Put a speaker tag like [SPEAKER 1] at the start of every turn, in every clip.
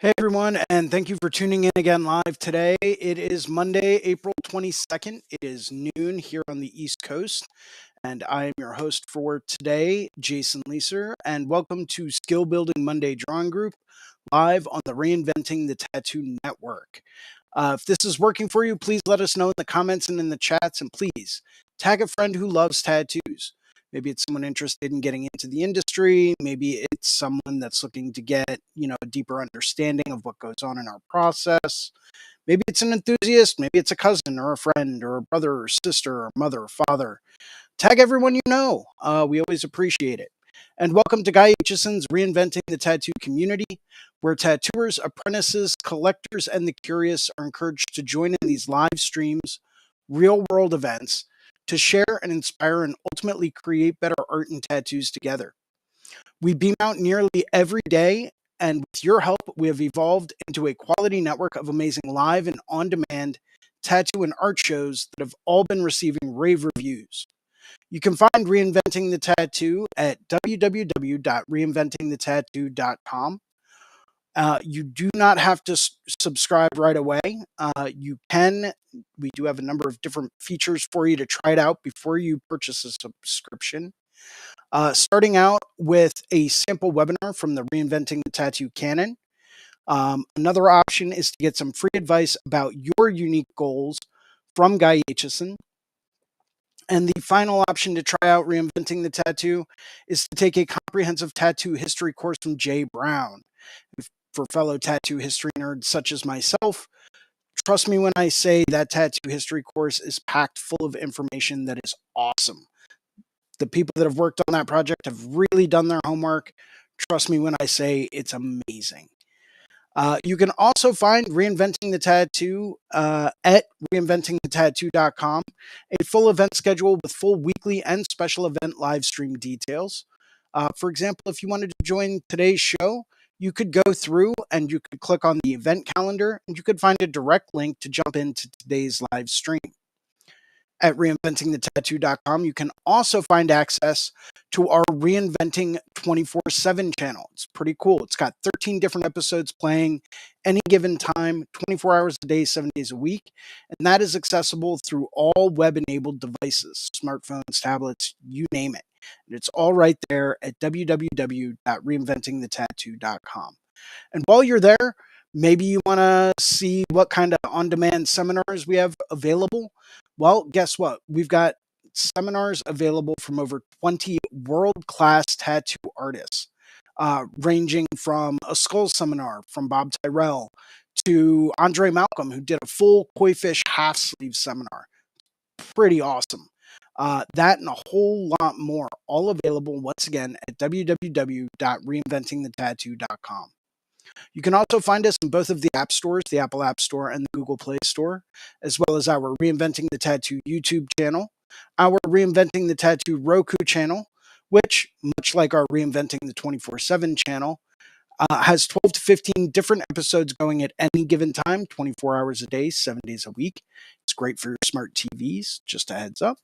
[SPEAKER 1] Hey everyone, and thank you for tuning in again live today. It is Monday, April 22nd. It is noon here on the East Coast, and I am your host for today, Jason Leeser, and welcome to Skill Building Monday Drawing Group live on the Reinventing the Tattoo Network. If this is working for you, please let us know in the comments and in the chats, and please tag a friend who loves tattoos. Maybe it's someone interested in getting into the industry. Maybe it's someone that's looking to get, a deeper understanding of what goes on in our process. Maybe it's an enthusiast. Maybe it's a cousin or a friend or a brother or sister or mother or father. Tag everyone you know. We always appreciate it. And welcome to Guy Aitchison's Reinventing the Tattoo Community, where tattooers, apprentices, collectors, and the curious are encouraged to join in these live streams, real world events, to share and inspire and ultimately create better art and tattoos together. We beam out nearly every day, and with your help, we have evolved into a quality network of amazing live and on demand tattoo and art shows that have all been receiving rave reviews. You can find Reinventing the Tattoo at www.reinventingthetattoo.com. You do not have to subscribe right away. We do have a number of different features for you to try it out before you purchase a subscription. Starting out with a sample webinar from the Reinventing the Tattoo Canon. Another option is to get some free advice about your unique goals from Guy Aitchison. And the final option to try out Reinventing the Tattoo is to take a comprehensive tattoo history course from Jay Brown. For fellow tattoo history nerds such as myself, trust me when I say that tattoo history course is packed full of information that is awesome. The people that have worked on that project have really done their homework. Trust me when I say it's amazing. You can also find Reinventing the Tattoo at reinventingthetattoo.com, a full event schedule with full weekly and special event live stream details. For example, if you wanted to join today's show, you could go through and you could click on the event calendar and you could find a direct link to jump into today's live stream. At reinventingthetattoo.com, you can also find access to our Reinventing 24/7 channel. It's pretty cool. It's got 13 different episodes playing any given time, 24 hours a day, 7 days a week. And that is accessible through all web-enabled devices, smartphones, tablets, you name it. And it's all right there at www.reinventingthetattoo.com. And while you're there, maybe you want to see what kind of on-demand seminars we have available. Well, guess what? We've got seminars available from over 20 world-class tattoo artists, ranging from a skull seminar from Bob Tyrell to Andre Malcolm, who did a full koi fish half sleeve seminar. Pretty awesome. That and a whole lot more, all available once again at www.reinventingthetattoo.com. You can also find us in both of the app stores, the Apple App Store and the Google Play Store, as well as our Reinventing the Tattoo YouTube channel, our Reinventing the Tattoo Roku channel, which, much like our Reinventing the 24/7 channel, has 12 to 15 different episodes going at any given time, 24 hours a day, 7 days a week. It's great for your smart TVs, just a heads up.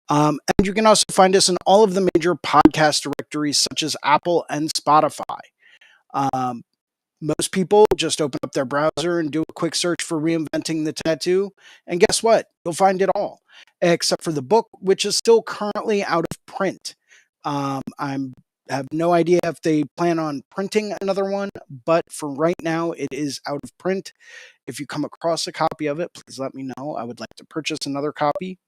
[SPEAKER 1] And you can also find us in all of the major podcast directories such as Apple and Spotify. Um, Most people just open up their browser and do a quick search for Reinventing the Tattoo, and guess what? You'll find it all, except for the book, which is still currently out of print. I have no idea if they plan on printing another one, but for right now, it is out of print. If you come across a copy of it, please let me know. I would like to purchase another copy.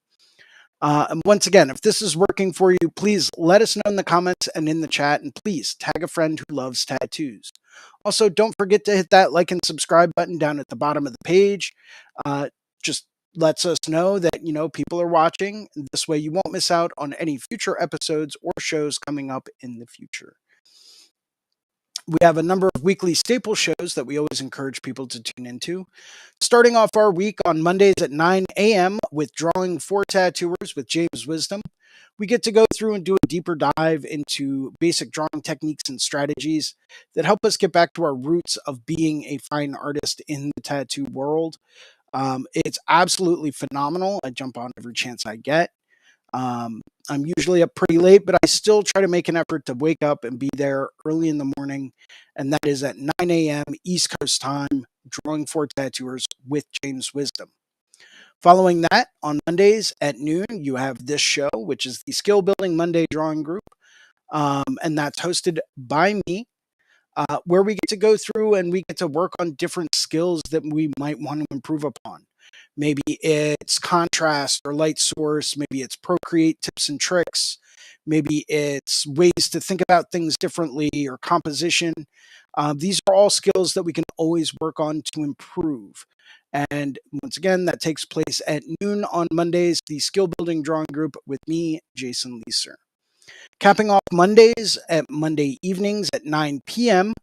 [SPEAKER 1] And once again, if this is working for you, please let us know in the comments and in the chat, and please tag a friend who loves tattoos. Also, don't forget to hit that like and subscribe button down at the bottom of the page. Just lets us know that, people are watching. This way you won't miss out on any future episodes or shows coming up in the future. We have a number of weekly staple shows that we always encourage people to tune into. Starting off our week on Mondays at 9 a.m. with Drawing for Tattooers with James Wisdom. We get to go through and do a deeper dive into basic drawing techniques and strategies that help us get back to our roots of being a fine artist in the tattoo world. It's absolutely phenomenal. I jump on every chance I get. Um, I'm usually up pretty late, but I still try to make an effort to wake up and be there early in the morning. And that is at 9 a.m. East Coast time, drawing for tattooers with James Wisdom. Following that, on Mondays at noon, you have this show, which is the Skill Building Monday Drawing Group. And that's hosted by me, where we get to go through and we get to work on different skills that we might want to improve upon. Maybe it's contrast or light source, maybe it's Procreate tips and tricks, maybe it's ways to think about things differently or composition. These are all skills that we can always work on to improve. And once again, that takes place at noon on Mondays, the Skill Building Drawing Group with me, Jason Leeser. Capping off Mondays at Monday evenings at 9 p.m.,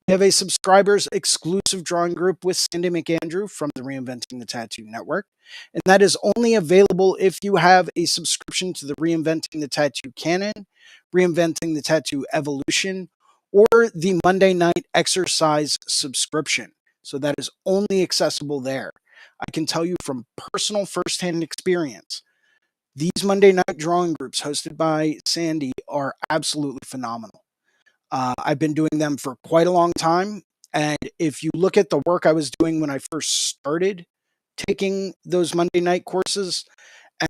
[SPEAKER 1] we have a subscribers exclusive drawing group with Sandy McAndrew from the Reinventing the Tattoo Network. And that is only available if you have a subscription to the Reinventing the Tattoo Canon, Reinventing the Tattoo Evolution, or the Monday Night Exercise subscription. So that is only accessible there. I can tell you from personal firsthand experience, these Monday night drawing groups hosted by Sandy are absolutely phenomenal. I've been doing them for quite a long time. And if you look at the work I was doing when I first started taking those Monday night courses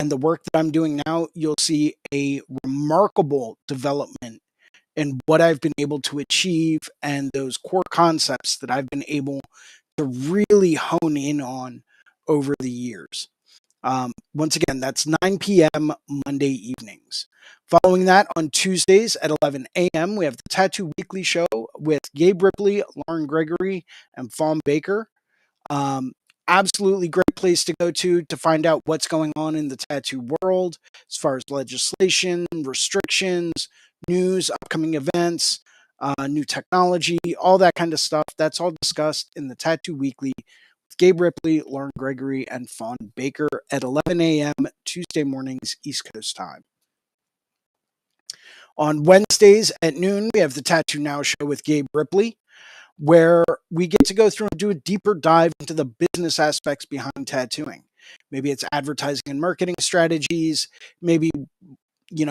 [SPEAKER 1] and the work that I'm doing now, you'll see a remarkable development in what I've been able to achieve and those core concepts that I've been able to really hone in on over the years. Once again, that's 9 p.m. Monday evenings. Following that, on Tuesdays at 11 a.m., we have the Tattoo Weekly Show with Gabe Ripley, Lauren Gregory, and Fawn Baker. Um, Absolutely great place to go to find out what's going on in the tattoo world as far as legislation, restrictions, news, upcoming events, new technology, all that kind of stuff. That's all discussed in the Tattoo Weekly with Gabe Ripley, Lauren Gregory, and Fawn Baker at 11 a.m. Tuesday mornings, East Coast time. On Wednesdays at noon, we have the Tattoo Now show with Gabe Ripley, where we get to go through and do a deeper dive into the business aspects behind tattooing. Maybe it's advertising and marketing strategies. Maybe,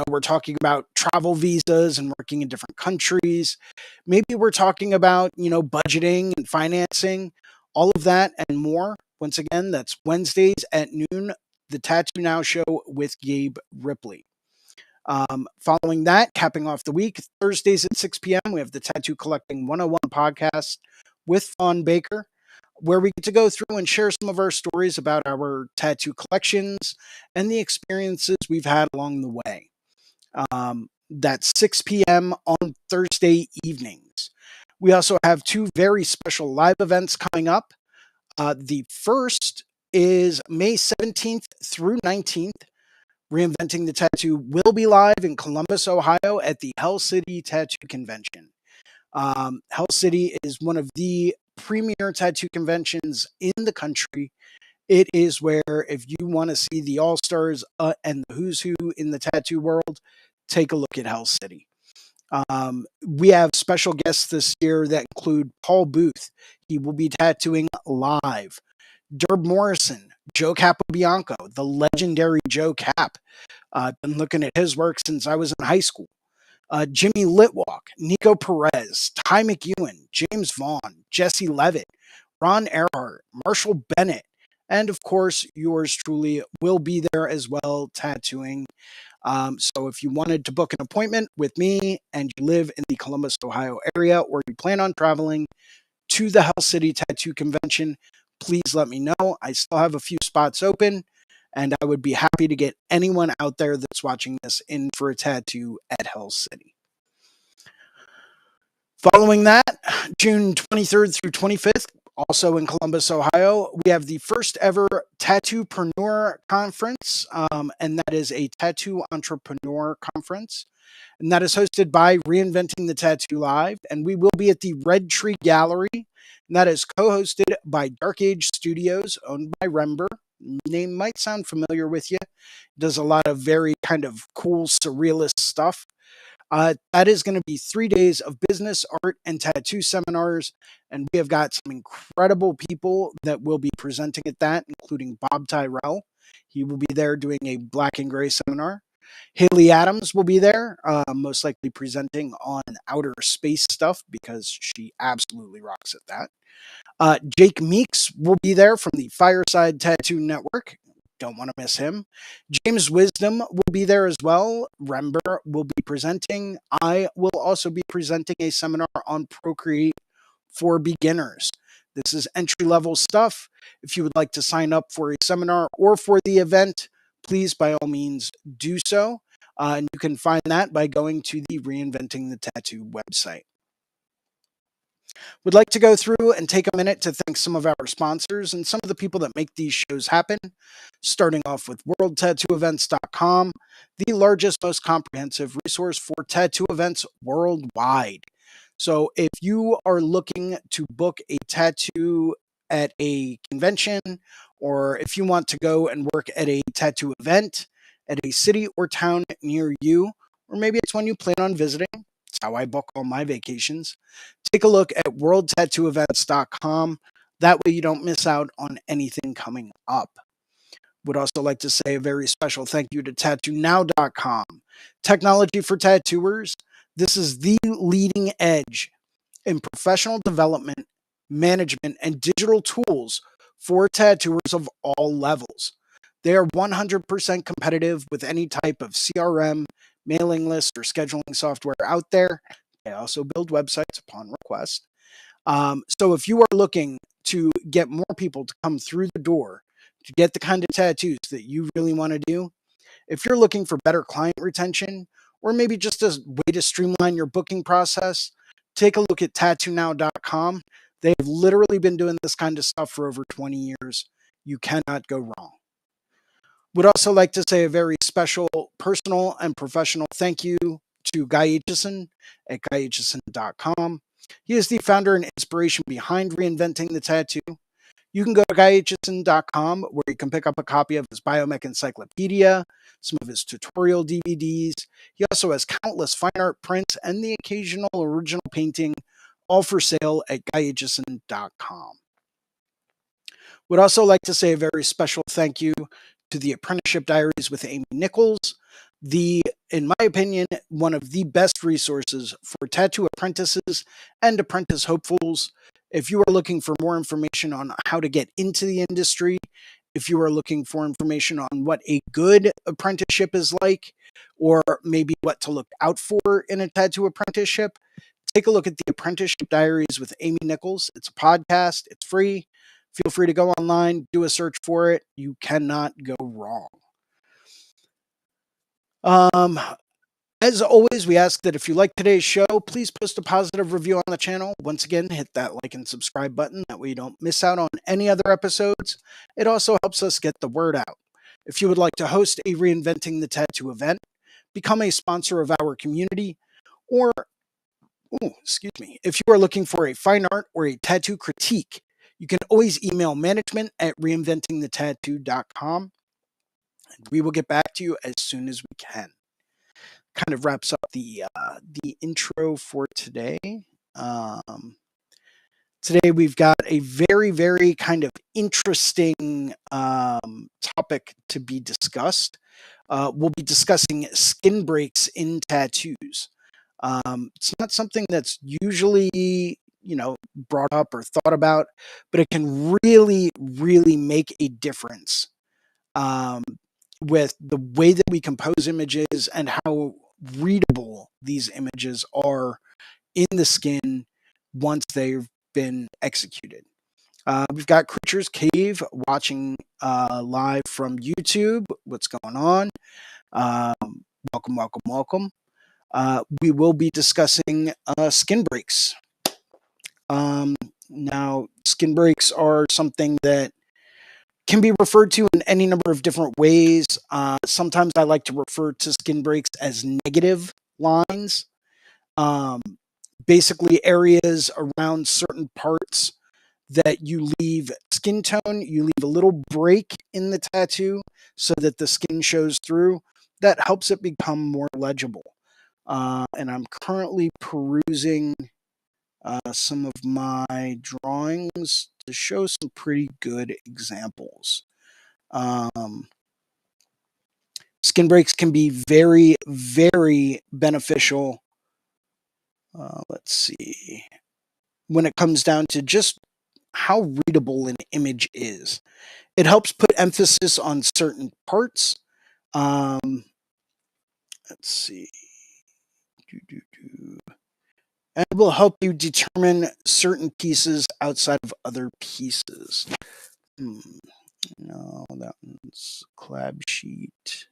[SPEAKER 1] we're talking about travel visas and working in different countries. Maybe we're talking about, budgeting and financing, all of that and more. Once again, that's Wednesdays at noon, the Tattoo Now show with Gabe Ripley. Following that, capping off the week, Thursdays at 6 p.m., we have the Tattoo Collecting 101 podcast with Fawn Baker, where we get to go through and share some of our stories about our tattoo collections and the experiences we've had along the way. That's 6 p.m. on Thursday evenings. We also have two very special live events coming up. The first is May 17th through 19th. Reinventing the Tattoo will be live in Columbus, Ohio at the Hell City Tattoo Convention. Hell City is one of the premier tattoo conventions in the country. It is where, if you want to see the all-stars and the who's who in the tattoo world, take a look at Hell City. We have special guests this year that include Paul Booth. He will be tattooing live. Derb Morrison, Joe Capobianco, the legendary Joe Cap. I've been looking at his work since I was in high school. Jimmy Litwalk, Nico Perez, Ty McEwen, James Vaughn, Jesse Levitt, Ron Earhart, Marshall Bennett, and of course, yours truly will be there as well, tattooing. So if you wanted to book an appointment with me and you live in the Columbus, Ohio area, or you plan on traveling to the Hell City Tattoo Convention, please let me know. I still have a few spots open, and I would be happy to get anyone out there that's watching this in for a tattoo at Hell City. Following that, June 23rd through 25th, also in Columbus, Ohio, we have the first ever Tattoopreneur Conference, and that is a tattoo entrepreneur conference. And that is hosted by Reinventing the Tattoo Live. And we will be at the Red Tree Gallery. And that is co-hosted by Dark Age Studios, owned by Rember. Name might sound familiar with you. Does a lot of very kind of cool, surrealist stuff. That is going to be 3 days of business, art, and tattoo seminars. And we have got some incredible people that will be presenting at that, including Bob Tyrell. He will be there doing a black and gray seminar. Haley Adams will be there, most likely presenting on outer space stuff because she absolutely rocks at that. Jake Meeks will be there from the Fireside Tattoo Network. Don't want to miss him. James Wisdom will be there as well. Rember will be presenting. I will also be presenting a seminar on Procreate for beginners. This is entry level stuff. If you would like to sign up for a seminar or for the event, please by all means do so. And you can find that by going to the Reinventing the Tattoo website. Would like to go through and take a minute to thank some of our sponsors and some of the people that make these shows happen, starting off with worldtattooevents.com, the largest, most comprehensive resource for tattoo events worldwide. So if you are looking to book a tattoo at a convention, or if you want to go and work at a tattoo event at a city or town near you, or maybe it's one you plan on visiting, it's how I book all my vacations, take a look at worldtattooevents.com. That way you don't miss out on anything coming up. Would also like to say a very special thank you to tattoonow.com. Technology for tattooers. This is the leading edge in professional development, management, and digital tools for tattooers of all levels. They are 100% competitive with any type of CRM, mailing list, or scheduling software out there. They also build websites upon request. So if you are looking to get more people to come through the door to get the kind of tattoos that you really want to do, if you're looking for better client retention, or maybe just a way to streamline your booking process, take a look at tattoonow.com. They've literally been doing this kind of stuff for over 20 years. You cannot go wrong. Would also like to say a very special personal and professional thank you to Guy Aitchison at guyaitchison.com. He is the founder and inspiration behind Reinventing the Tattoo. You can go to guyaitchison.com where you can pick up a copy of his Biomech Encyclopedia, some of his tutorial DVDs. He also has countless fine art prints and the occasional original painting, all for sale at guyaitchison.com. Would also like to say a very special thank you to the Apprenticeship Diaries with Amy Nichols, in my opinion, one of the best resources for tattoo apprentices and apprentice hopefuls. If you are looking for more information on how to get into the industry, if you are looking for information on what a good apprenticeship is like, or maybe what to look out for in a tattoo apprenticeship, take a look at the Apprenticeship Diaries with Amy Nichols. It's a podcast, it's free. Feel free to go online, do a search for it. You cannot go wrong. Um, as always, we ask that if you like today's show, please post a positive review on the channel. Once again, hit that like and subscribe button. That way you don't miss out on any other episodes. It also helps us get the word out. If you would like to host a Reinventing the Tattoo event, become a sponsor of our community, or, excuse me, if you are looking for a fine art or a tattoo critique, you can always email management at reinventingthetattoo.com. And we will get back to you as soon as we can. Kind of wraps up the intro for today. Today we've got a very, very kind of interesting topic to be discussed. We'll be discussing skin breaks in tattoos. It's not something that's usually, brought up or thought about, but it can really, really make a difference um, with the way that we compose images and how readable these images are in the skin once they've been executed. We've got Creatures Cave watching live from YouTube. What's going on? Welcome, welcome, welcome. We will be discussing skin breaks. Now, skin breaks are something that can be referred to in any number of different ways. Sometimes I like to refer to skin breaks as negative lines. Um, Basically, areas around certain parts that you leave skin tone, you leave a little break in the tattoo so that the skin shows through. That helps it become more legible. And I'm currently perusing some of my drawings to show some pretty good examples. Um, Skin breaks can be very, very beneficial. Let's see. When it comes down to just how readable an image is, it helps put emphasis on certain parts. Um, let's see. And it will help you determine certain pieces outside of other pieces. Hmm. No, that one's collab sheet.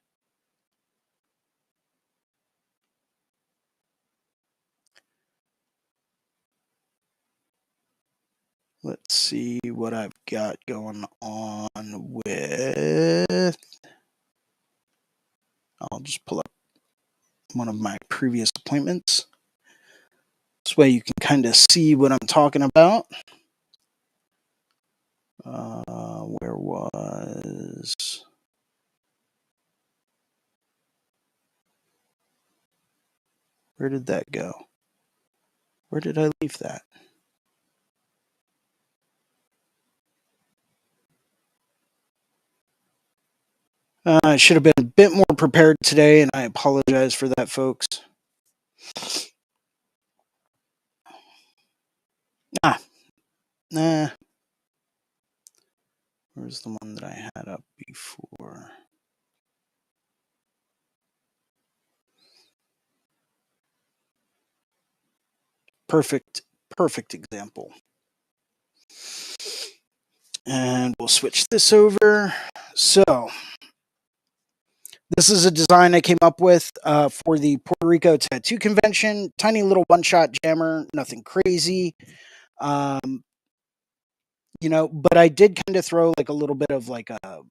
[SPEAKER 1] Let's see what I've got going on with. I'll just pull up one of my previous appointments. This way you can kind of see what I'm talking about. Where was. Where did that go? Where did I leave that? I should have been a bit more prepared today, and I apologize for that, folks. Nah. Where's the one that I had up before? Perfect example. And we'll switch this over. So, this is a design I came up with for the Puerto Rico Tattoo Convention. Tiny little one-shot jammer, nothing crazy. But I did kind of throw like a little bit of like a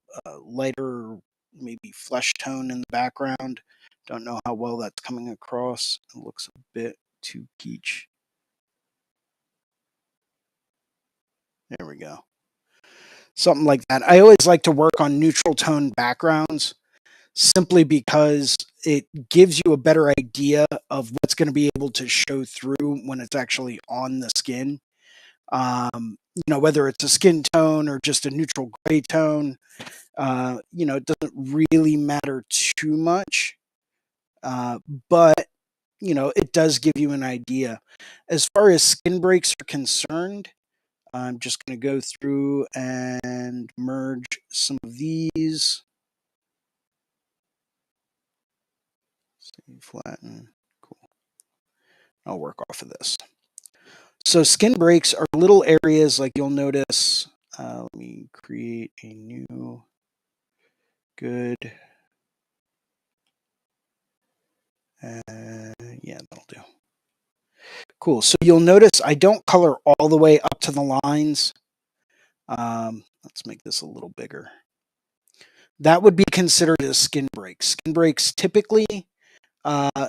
[SPEAKER 1] lighter, maybe flesh tone in the background. Don't know how well that's coming across. It looks a bit too peach. There we go. Something like that. I always like to work on neutral tone backgrounds simply because it gives you a better idea of what's going to be able to show through when it's actually on the skin. Whether it's a skin tone or just a neutral gray tone, it doesn't really matter too much. But it does give you an idea. As far as skin breaks are concerned, I'm just going to go through and merge some of these. Flatten. Cool. I'll work off of this. So skin breaks are little areas like you'll notice. Let me create a new good. Yeah, that'll do. Cool. So you'll notice I don't color all the way up to the lines. Let's make this a little bigger. That would be considered a skin break. Skin breaks typically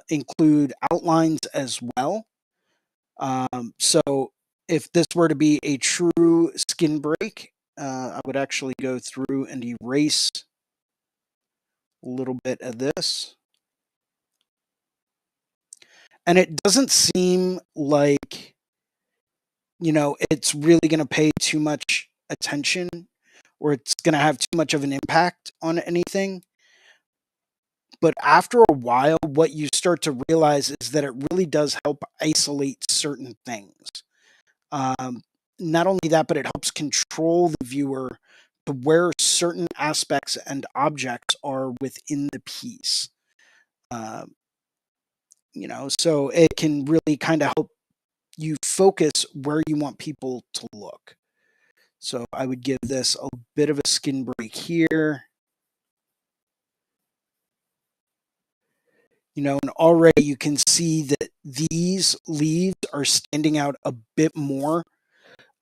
[SPEAKER 1] include outlines as well. So if this were to be a true skin break, I would actually go through and erase a little bit of this. And it doesn't seem like, it's really going to pay too much attention or it's going to have too much of an impact on anything. But after a while, what you start to realize is that it really does help isolate certain things. Not only that, but it helps control the viewer to where certain aspects and objects are within the piece. So it can really kind of help you focus where you want people to look. So I would give this a bit of a skin break here. And already you can see that these leaves are standing out a bit more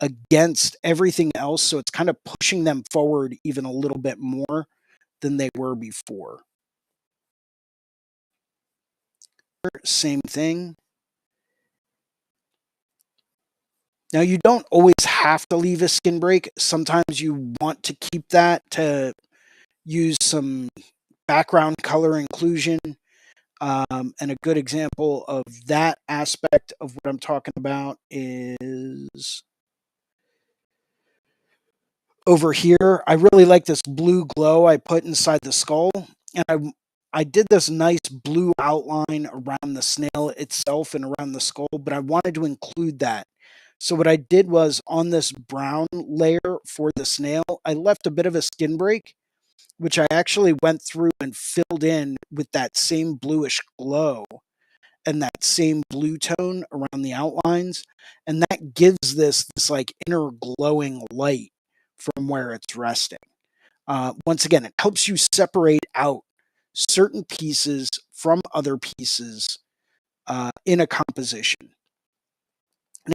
[SPEAKER 1] against everything else. So it's kind of pushing them forward even a little bit more than they were before. Same thing. Now, you don't always have to leave a skin break. Sometimes you want to keep that to use some background color inclusion. And a good example of that aspect of what I'm talking about is over here. I really like this blue glow I put inside the skull. And I did this nice blue outline around the snail itself and around the skull, but I wanted to include that. So what I did was on this brown layer for the snail, I left a bit of a skin break, which I actually went through and filled in with that same bluish glow and that same blue tone around the outlines. And that gives this like inner glowing light from where it's resting. Once again, it helps you separate out certain pieces from other pieces in a composition.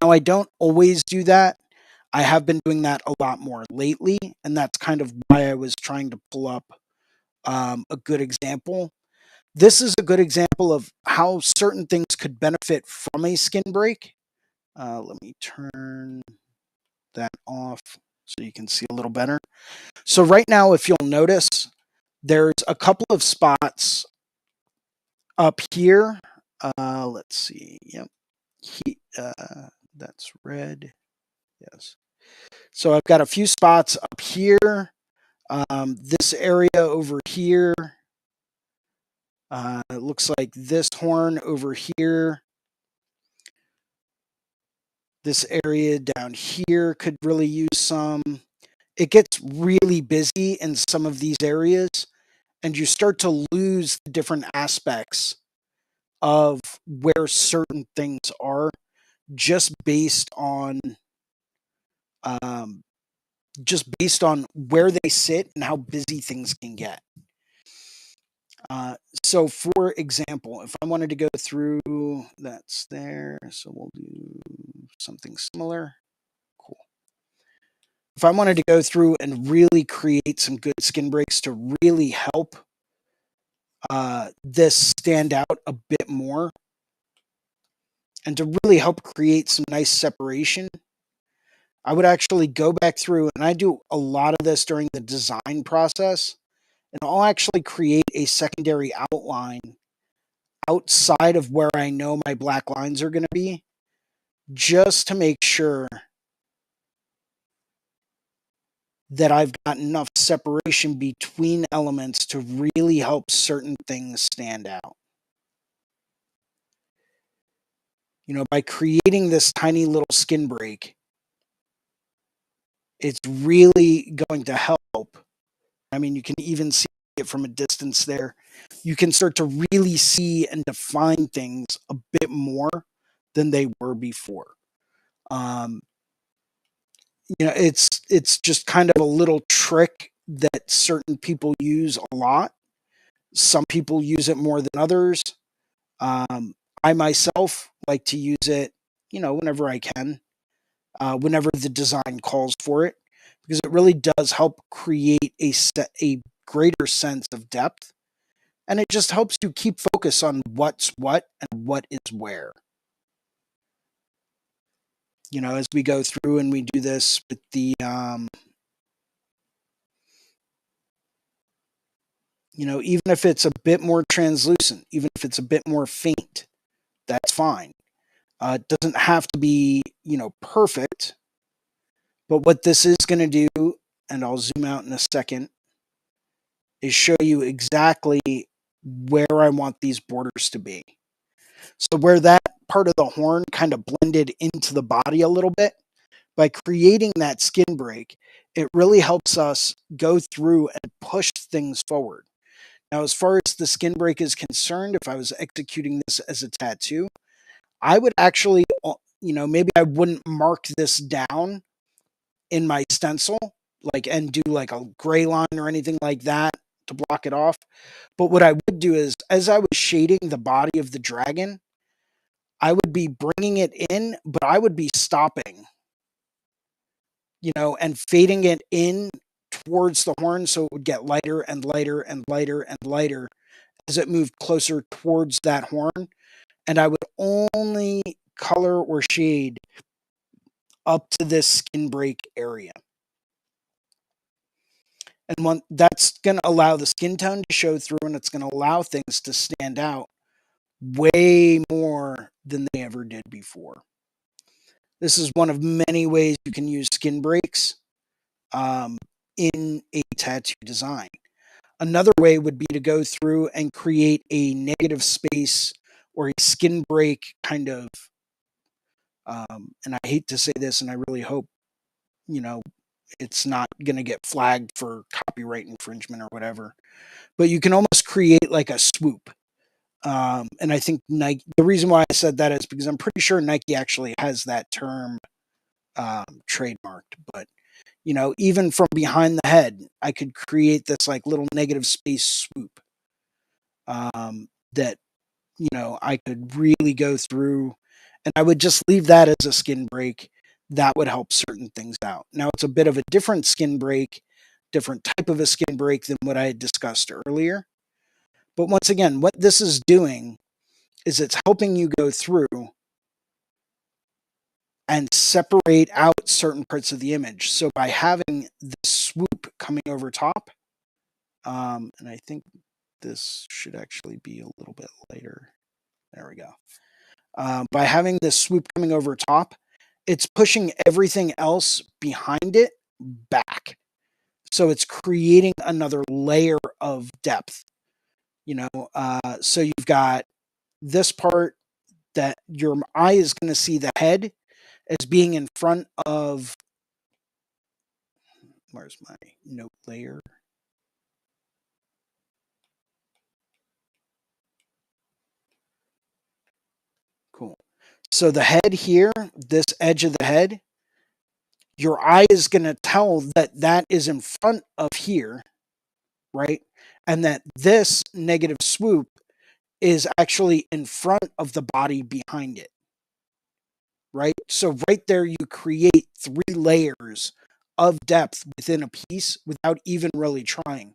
[SPEAKER 1] Now, I don't always do that. I have been doing that a lot more lately, and that's kind of why I was trying to pull up a good example. This is a good example of how certain things could benefit from a skin break. Let me turn that off so you can see a little better. So right now, if you'll notice, there's a couple of spots up here. Let's see. Yep. That's red. Yes. So I've got a few spots up here. This area over here. It looks like this horn over here. This area down here could really use some. It gets really busy in some of these areas, and you start to lose the different aspects of where certain things are just based on um, where they sit and how busy things can get. So, for example, if I wanted to go through, that's there. So we'll do something similar. Cool. If I wanted to go through and really create some good skin breaks to really help this stand out a bit more and to really help create some nice separation, I would actually go back through, and I do a lot of this during the design process, and I'll actually create a secondary outline outside of where I know my black lines are going to be, just to make sure that I've got enough separation between elements to really help certain things stand out. You know, by creating this tiny little skin break, it's really going to help. I mean, you can even see it from a distance there. You can start to really see and define things a bit more than they were before. Um, it's just kind of a little trick that certain people use a lot. Some people use it more than others. Um, I myself like to use it, whenever I can, whenever the design calls for it, because it really does help create a greater sense of depth, and it just helps you keep focus on what's what and what is where. As we go through and we do this with the even if it's a bit more translucent, even if it's a bit more faint, that's fine. It doesn't have to be, perfect. But what this is going to do, and I'll zoom out in a second, is show you exactly where I want these borders to be. So where that part of the horn kind of blended into the body a little bit, by creating that skin break, it really helps us go through and push things forward. Now, as far as the skin break is concerned, if I was executing this as a tattoo, I would actually, maybe I wouldn't mark this down in my stencil, and do like a gray line or anything like that to block it off. But what I would do is, as I was shading the body of the dragon, I would be bringing it in, but I would be stopping, and fading it in towards the horn so it would get lighter and lighter and lighter and lighter as it moved closer towards that horn. And I would only color or shade up to this skin break area. And that's going to allow the skin tone to show through, and it's going to allow things to stand out way more than they ever did before. This is one of many ways you can use skin breaks in a tattoo design. Another way would be to go through and create a negative space or a skin break kind of, and I hate to say this, and I really hope, you know, it's not going to get flagged for copyright infringement or whatever, but you can almost create like a swoop. And I think Nike, the reason why I said that is because I'm pretty sure Nike actually has that term trademarked. But, even from behind the head, I could create this like little negative space swoop that, I could really go through, and I would just leave that as a skin break. That would help certain things out. Now, it's a bit of a different skin break, different type of a skin break than what I had discussed earlier. But once again, what this is doing is it's helping you go through and separate out certain parts of the image. So by having the swoop coming over top, and I think this should actually be a little bit lighter. There we go. By having this swoop coming over top, it's pushing everything else behind it back. So it's creating another layer of depth. So you've got this part that your eye is going to see the head as being in front of, where's my note layer? Cool. So the head here, this edge of the head, your eye is going to tell that that is in front of here, right? And that this negative swoop is actually in front of the body behind it, right? So right there, you create 3 layers of depth within a piece without even really trying.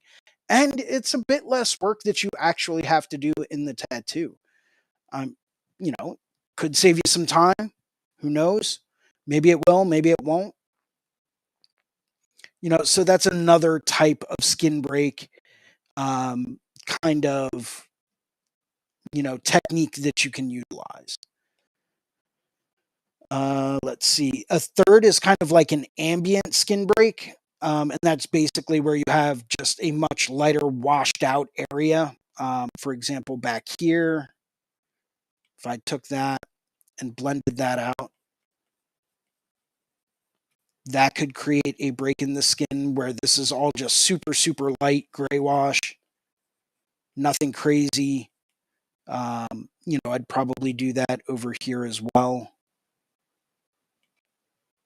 [SPEAKER 1] And it's a bit less work that you actually have to do in the tattoo. Um, you know, could save you some time. Who knows? Maybe it will, maybe it won't. So that's another type of skin break um, kind of, technique that you can utilize. Let's see. A third is kind of like an ambient skin break. And that's basically where you have just a much lighter washed out area. For example, back here, if I took that and blended that out, that could create a break in the skin where this is all just super, super light gray wash, nothing crazy. I'd probably do that over here as well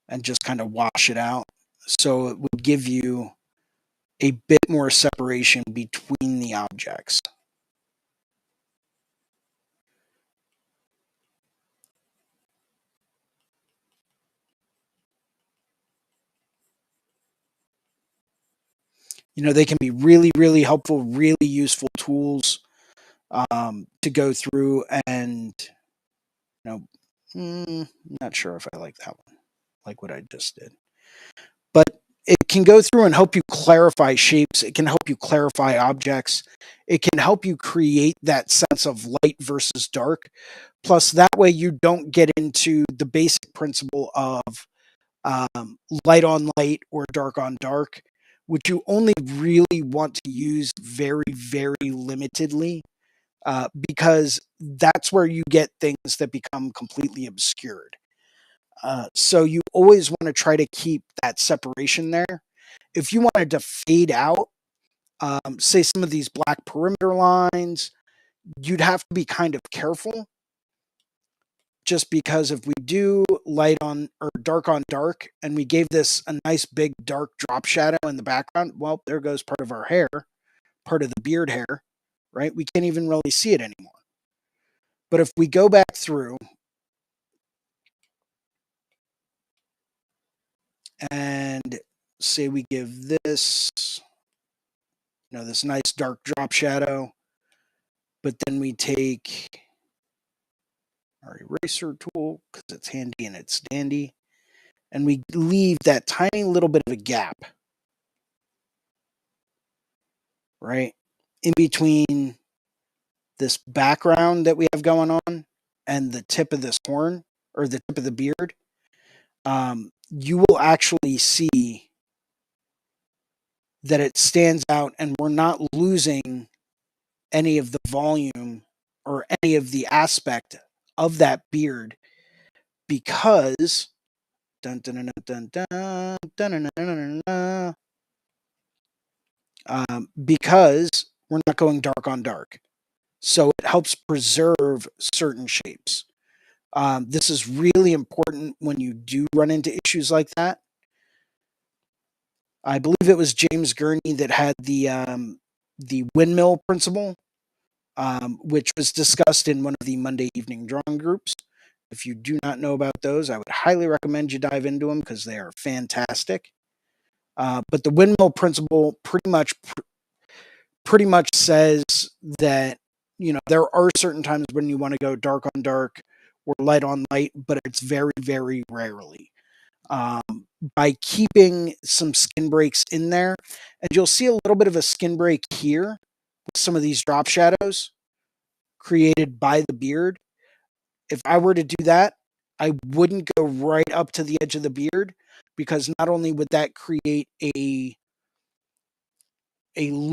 [SPEAKER 1] and just kind of wash it out. So it would give you a bit more separation between the objects. They can be really, really helpful, really useful tools to go through and, not sure if I like that one, like what I just did. But it can go through and help you clarify shapes. It can help you clarify objects. It can help you create that sense of light versus dark. Plus, that way you don't get into the basic principle of light on light or dark on dark, which you only really want to use very, very limitedly, because that's where you get things that become completely obscured. So you always want to try to keep that separation there. If you wanted to fade out, say some of these black perimeter lines, you'd have to be kind of careful, just because if we do light on or dark on dark and we gave this a nice big dark drop shadow in the background, well, there goes part of our hair, part of the beard hair, right? We can't even really see it anymore. But if we go back through and say we give this, this nice dark drop shadow, but then we take our eraser tool because it's handy and it's dandy, and we leave that tiny little bit of a gap, right, in between this background that we have going on and the tip of this horn or the tip of the beard. You will actually see that it stands out and we're not losing any of the volume or any of the aspect of that beard because dun, dun, dun, dun, dun, dun, dun, dun, dun, dun, because we're not going dark on dark. So it helps preserve certain shapes. This is really important when you do run into issues like that. I believe it was James Gurney that had the windmill principle, which was discussed in one of the Monday evening drawing groups. If you do not know about those, I would highly recommend you dive into them because they are fantastic. But the windmill principle pretty much says that there are certain times when you want to go dark on dark or light on light, but it's very, very rarely. Um, by keeping some skin breaks in there, and you'll see a little bit of a skin break here with some of these drop shadows created by the beard. If I were to do that, I wouldn't go right up to the edge of the beard because not only would that create a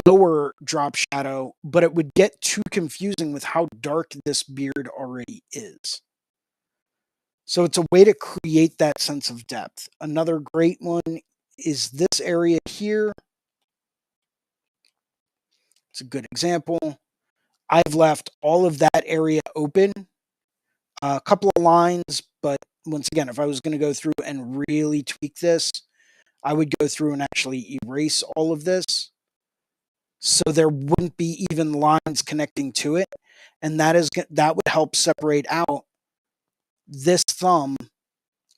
[SPEAKER 1] lower drop shadow, but it would get too confusing with how dark this beard already is. So it's a way to create that sense of depth. Another great one is this area here. It's a good example. I've left all of that area open, a couple of lines, but once again, if I was going to go through and really tweak this, I would go through and actually erase all of this so there wouldn't be even lines connecting to it, and that would help separate out this thumb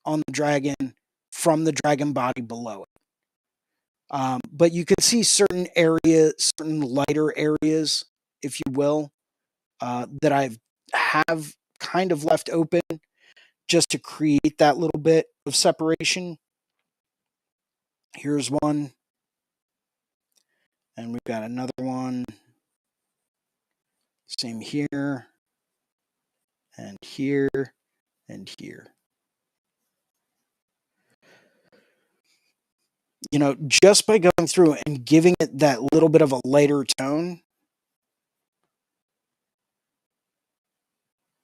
[SPEAKER 1] on the dragon from the dragon body below it. But you can see certain lighter areas, if you will, that have kind of left open just to create that little bit of separation. Here's one. And we've got another one. Same here. And here. And here. Just by going through and giving it that little bit of a lighter tone,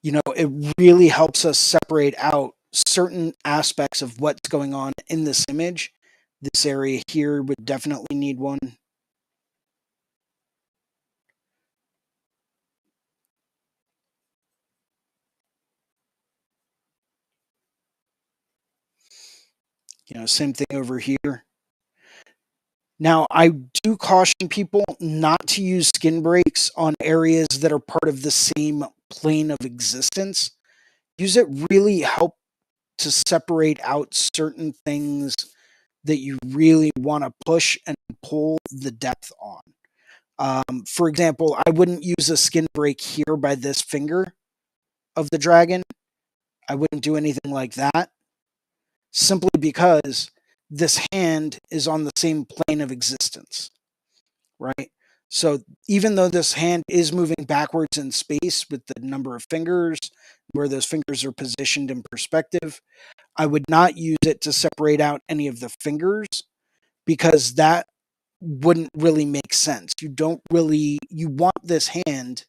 [SPEAKER 1] it really helps us separate out certain aspects of what's going on in this image. This area here would definitely need one. Same thing over here. Now, I do caution people not to use skin breaks on areas that are part of the same plane of existence. Use it really help to separate out certain things that you really want to push and pull the depth on. For example, I wouldn't use a skin break here by this finger of the dragon. I wouldn't do anything like that, simply because this hand is on the same plane of existence, right? So even though this hand is moving backwards in space with the number of fingers, where those fingers are positioned in perspective, I would not use it to separate out any of the fingers because that wouldn't really make sense. You want this hand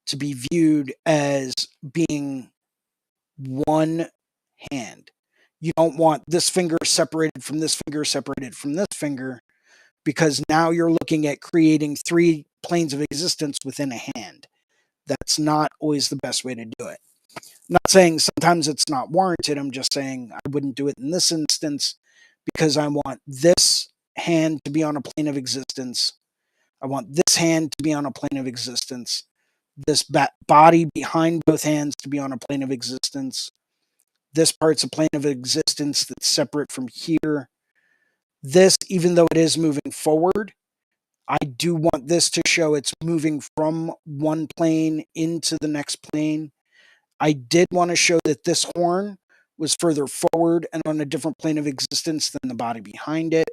[SPEAKER 1] to be viewed as being one hand. You don't want this finger separated from this finger, separated from this finger, because now you're looking at creating three planes of existence within a hand. That's not always the best way to do it. I'm not saying sometimes it's not warranted. I'm just saying I wouldn't do it in this instance because I want this hand to be on a plane of existence. I want this hand to be on a plane of existence. This body behind both hands to be on a plane of existence. This part's a plane of existence that's separate from here. This, even though it is moving forward, I do want this to show it's moving from one plane into the next plane. I did want to show that this horn was further forward and on a different plane of existence than the body behind it.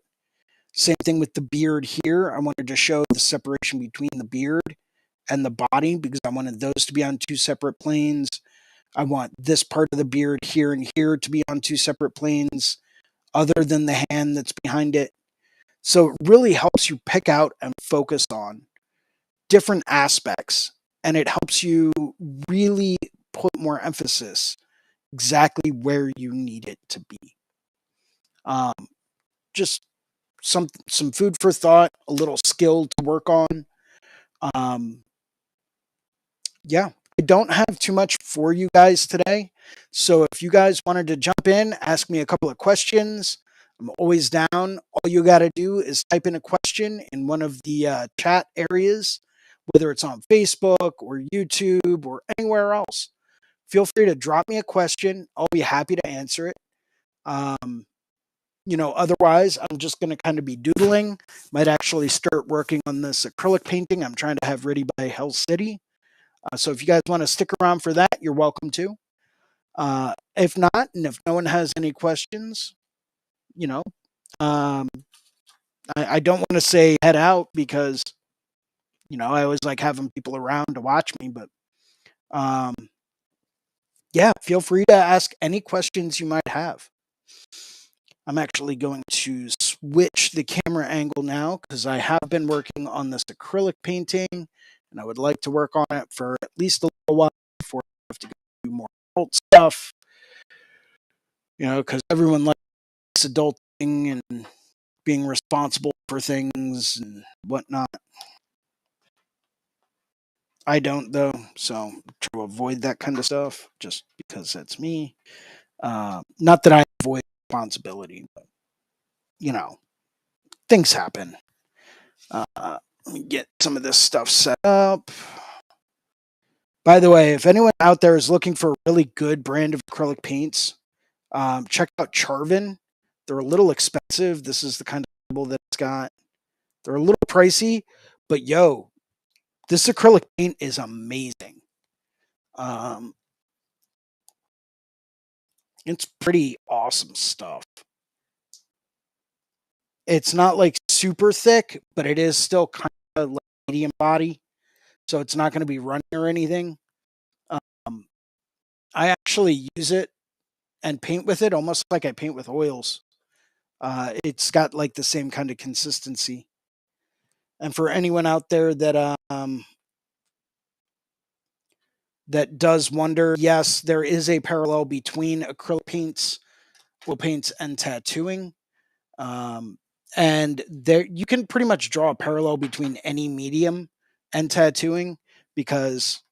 [SPEAKER 1] Same thing with the beard here. I wanted to show the separation between the beard and the body because I wanted those to be on two separate planes. I want this part of the beard here and here to be on two separate planes other than the hand that's behind it. So it really helps you pick out and focus on different aspects, and it helps you really put more emphasis exactly where you need it to be. Um, just some food for thought, a little skill to work on. Um, yeah, I don't have too much for you guys today. So if you guys wanted to jump in, ask me a couple of questions, I'm always down. All you got to do is type in a question in one of the chat areas, whether it's on Facebook or YouTube or anywhere else. Feel free to drop me a question. I'll be happy to answer it. Um, otherwise, I'm just going to kind of be doodling. Might actually start working on this acrylic painting I'm trying to have ready by Hell City. So if you guys want to stick around for that, you're welcome to. If not, and if no one has any questions, you know, um, I don't want to say head out because, I always like having people around to watch me. But um, yeah, feel free to ask any questions you might have. I'm actually going to switch the camera angle now because I have been working on this acrylic painting and I would like to work on it for at least a little while before I have to go do more adult stuff, because everyone likes adulting and being responsible for things and whatnot. I don't, though, so try to avoid that kind of stuff just because that's me. Not that I avoid responsibility, but, you know, things happen. Let me get some of this stuff set up. By the way, if anyone out there is looking for a really good brand of acrylic paints, check out Charvin. They're a little expensive. This is the kind of label that it's got. They're a little pricey, but yo, this acrylic paint is amazing. Um, it's pretty awesome stuff. It's not like super thick, but it is still kind of like medium body, so it's not going to be running or anything. Um, I actually use it and paint with it almost like I paint with oils. It's got like the same kind of consistency. And for anyone out there that does wonder, yes, there is a parallel between acrylic paints, oil paints, and tattooing. Um, and there you can pretty much draw a parallel between any medium and tattooing because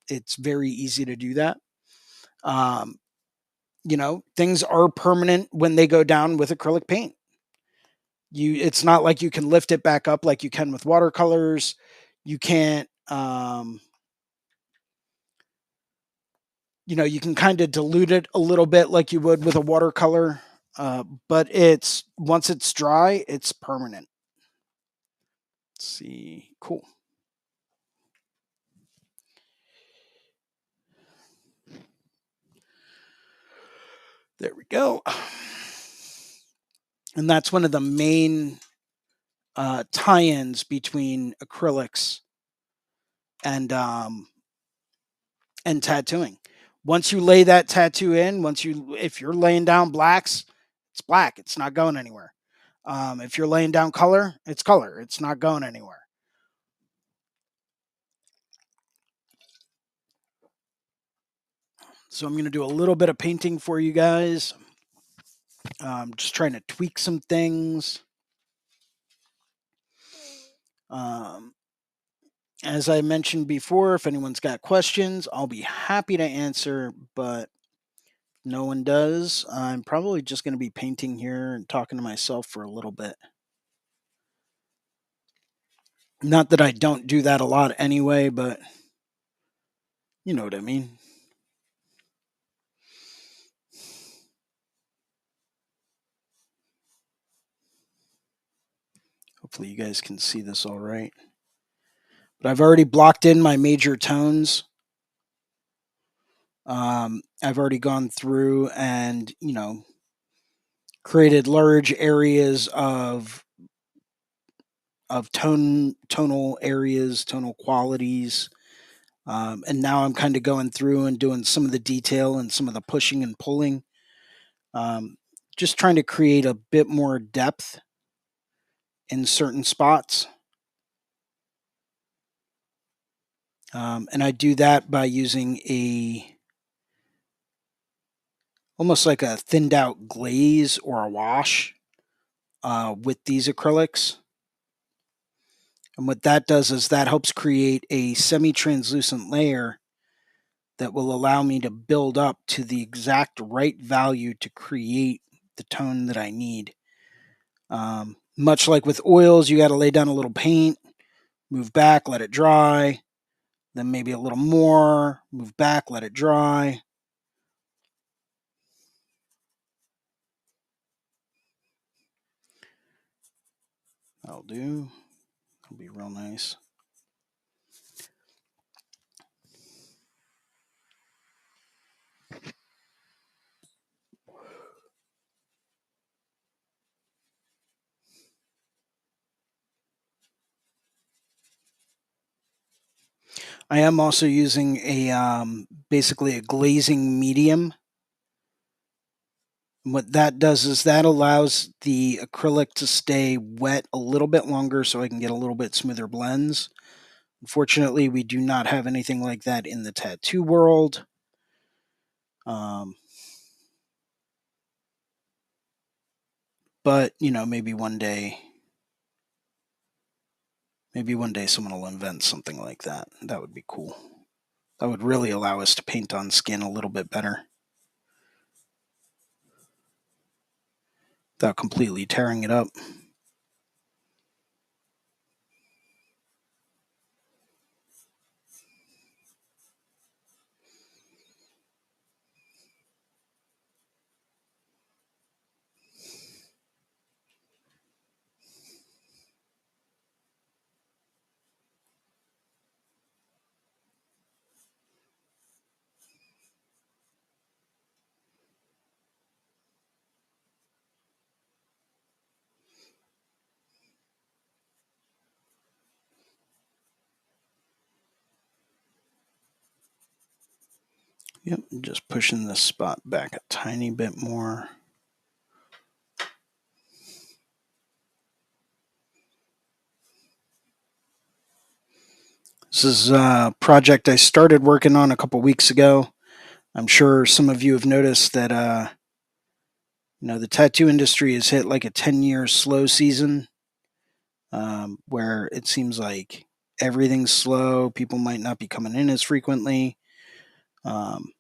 [SPEAKER 1] it's very easy to do that. Um, things are permanent when they go down with acrylic paint. It's not like you can lift it back up like you can with watercolors. You can't you can kind of dilute it a little bit like you would with a watercolor. But it's once it's dry, it's permanent. Let's see. Cool. There we go. And that's one of the main tie-ins between acrylics and tattooing. Once you lay that tattoo in, if you're laying down blacks, it's black. It's not going anywhere. If you're laying down color, it's color. It's not going anywhere. So I'm going to do a little bit of painting for you guys. Just trying to tweak some things. Um, as I mentioned before, if anyone's got questions, I'll be happy to answer. But no one does. I'm probably just going to be painting here and talking to myself for a little bit. Not that I don't do that a lot anyway, but you know what I mean. Hopefully you guys can see this all right. But I've already blocked in my major tones. I've already gone through and, created large areas of tonal areas, tonal qualities. And now I'm kind of going through and doing some of the detail and some of the pushing and pulling. Um, just trying to create a bit more depth in certain spots. And I do that by using a almost like a thinned out glaze or a wash with these acrylics. And what that does is that helps create a semi translucent layer that will allow me to build up to the exact right value to create the tone that I need. Much like with oils, you got to lay down a little paint, move back, let it dry, then maybe a little more, move back, let it dry. That'll do. That'll be real nice. I am also using a basically a glazing medium. What that does is that allows the acrylic to stay wet a little bit longer so I can get a little bit smoother blends. Unfortunately, we do not have anything like that in the tattoo world. Um, but, maybe one day someone will invent something like that. That would be cool. That would really allow us to paint on skin a little bit better without completely tearing it up. Yep, just pushing this spot back a tiny bit more. This is a project I started working on a couple weeks ago. I'm sure some of you have noticed that the tattoo industry has hit like a 10-year slow season, where it seems like everything's slow. People might not be coming in as frequently. Um,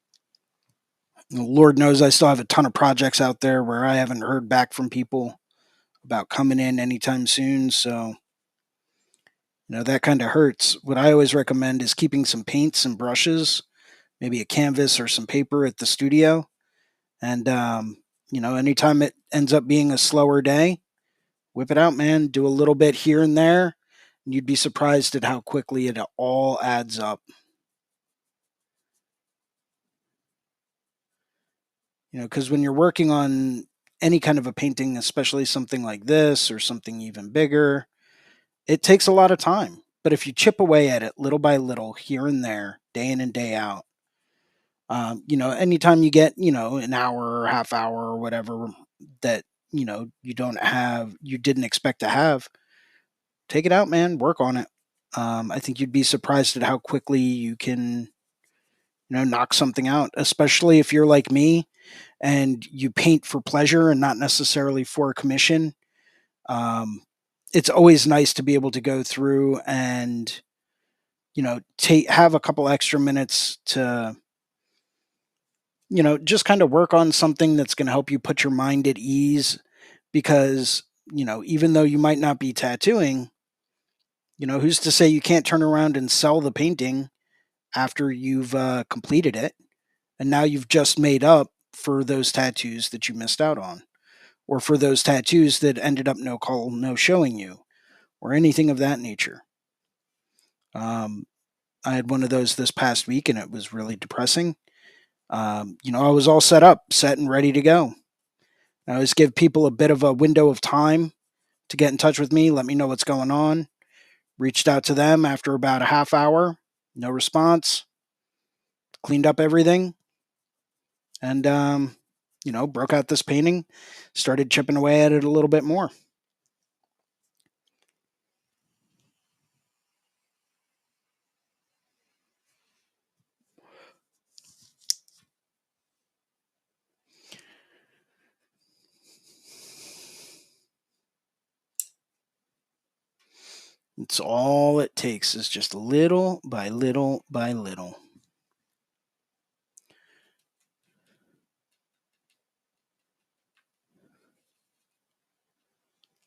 [SPEAKER 1] Lord knows I still have a ton of projects out there where I haven't heard back from people about coming in anytime soon. So, that kind of hurts. What I always recommend is keeping some paints and brushes, maybe a canvas or some paper at the studio. And, anytime it ends up being a slower day, whip it out, man. Do a little bit here and there. And you'd be surprised at how quickly it all adds up. Because when you're working on any kind of a painting, especially something like this or something even bigger, it takes a lot of time. But if you chip away at it little by little, here and there, day in and day out, anytime you get, an hour or half hour or whatever that, you didn't expect to have, take it out, man, work on it. I think you'd be surprised at how quickly you can, knock something out, especially if you're like me and you paint for pleasure and not necessarily for a commission. Um, it's always nice to be able to go through and, have a couple extra minutes to, just kind of work on something that's going to help you put your mind at ease because, even though you might not be tattooing, who's to say you can't turn around and sell the painting after you've completed it? And now you've just made up for those tattoos that you missed out on, or for those tattoos that ended up no call, no showing you, or anything of that nature. Um, I had one of those this past week and it was really depressing. I was all set and ready to go. I always give people a bit of a window of time to get in touch with me, let me know what's going on. Reached out to them after about a half hour, no response, cleaned up everything, and, broke out this painting, started chipping away at it a little bit more. It's all it takes is just little by little by little.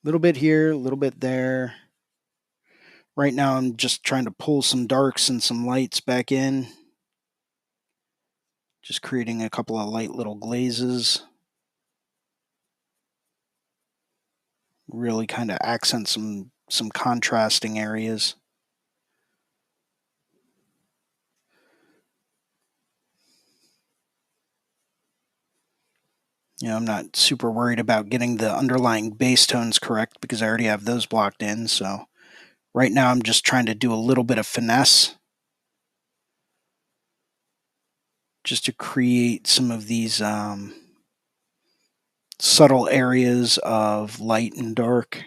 [SPEAKER 1] Little bit here, a little bit there. Right now, I'm just trying to pull some darks and some lights back in. Just creating a couple of light little glazes. Really kind of accent some contrasting areas. I'm not super worried about getting the underlying bass tones correct because I already have those blocked in. So right now, I'm just trying to do a little bit of finesse just to create some of these subtle areas of light and dark.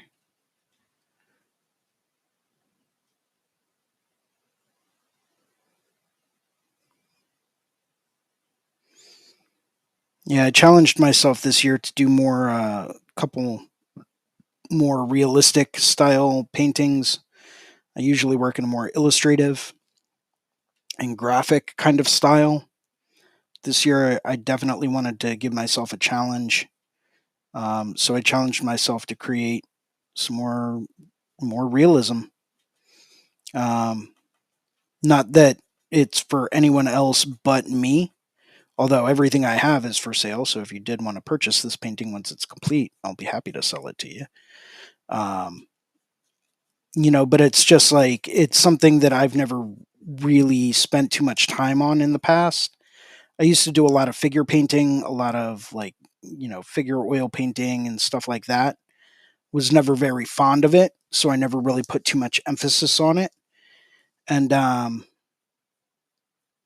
[SPEAKER 1] Yeah, I challenged myself this year to do more, couple more realistic style paintings. I usually work in a more illustrative and graphic kind of style. This year, I definitely wanted to give myself a challenge. So I challenged myself to create some more realism. Um, Not that it's for anyone else but me, although everything I have is for sale. So if you did want to purchase this painting once it's complete, I'll be happy to sell it to you. Um, but it's just like it's something that I've never really spent too much time on in the past. I used to do a lot of figure painting, a lot of like, figure oil painting and stuff like that. Was never very fond of it, so I never really put too much emphasis on it. And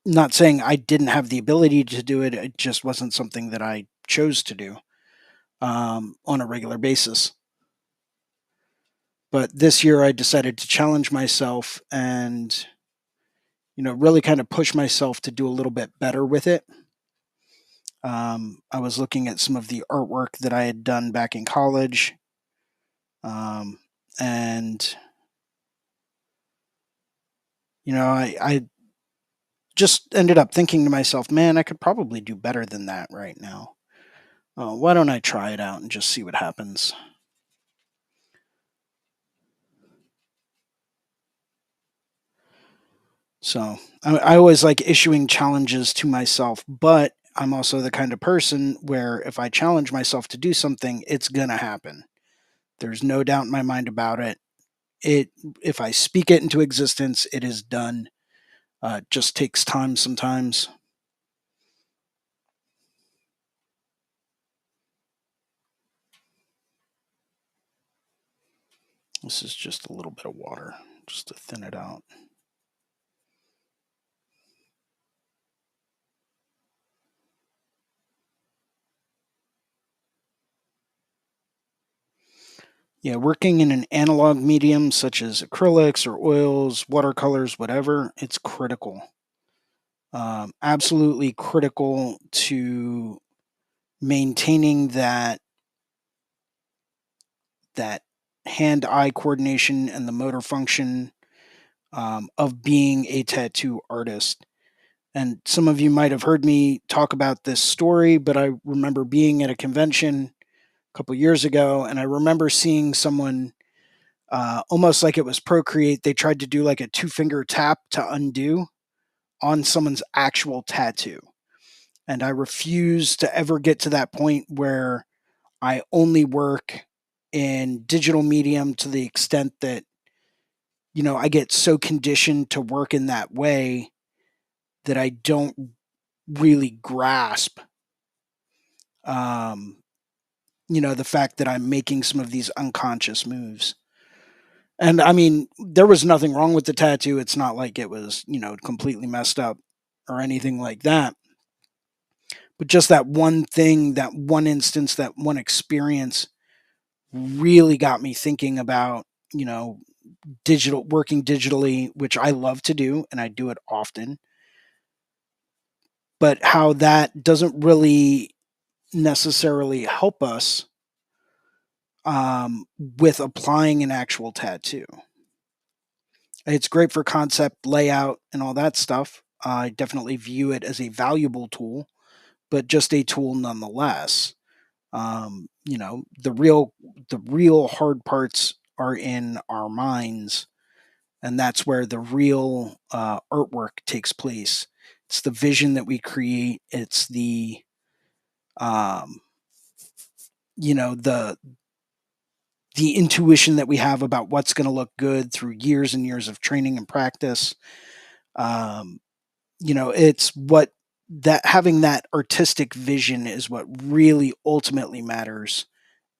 [SPEAKER 1] not saying I didn't have the ability to do it, it just wasn't something that I chose to do on a regular basis. But this year I decided to challenge myself and, really kind of push myself to do a little bit better with it. I was looking at some of the artwork that I had done back in college. Um, and, I just ended up thinking to myself, man, I could probably do better than that right now. Why don't I try it out and just see what happens? So I always like issuing challenges to myself, but I'm also the kind of person where if I challenge myself to do something, it's gonna happen. There's no doubt in my mind about it. It If I speak it into existence, it is done. It just takes time sometimes. This is just a little bit of water, just to thin it out. Yeah, working in an analog medium such as acrylics or oils, watercolors, whatever, it's critical. Absolutely critical to maintaining that hand-eye coordination and the motor function of being a tattoo artist. And some of you might have heard me talk about this story, but I remember being at a convention a couple years ago, and I remember seeing someone almost like it was Procreate. They tried to do like a two-finger tap to undo on someone's actual tattoo. And I refuse to ever get to that point where I only work in digital medium to the extent that, I get so conditioned to work in that way that I don't really grasp, um, the fact that I'm making some of these unconscious moves. And I mean, there was nothing wrong with the tattoo. It's not like it was, completely messed up or anything like that. But just that one thing, that one instance, that one experience really got me thinking about, working digitally, which I love to do and I do it often, but how that doesn't really necessarily help us with applying an actual tattoo. It's great for concept, layout, and all that stuff. I definitely view it as a valuable tool, but just a tool nonetheless. The real hard parts are in our minds, and that's where the real artwork takes place. It's the vision that we create. It's um, the intuition that we have about what's going to look good through years and years of training and practice. Um, it's what that having that artistic vision is what really ultimately matters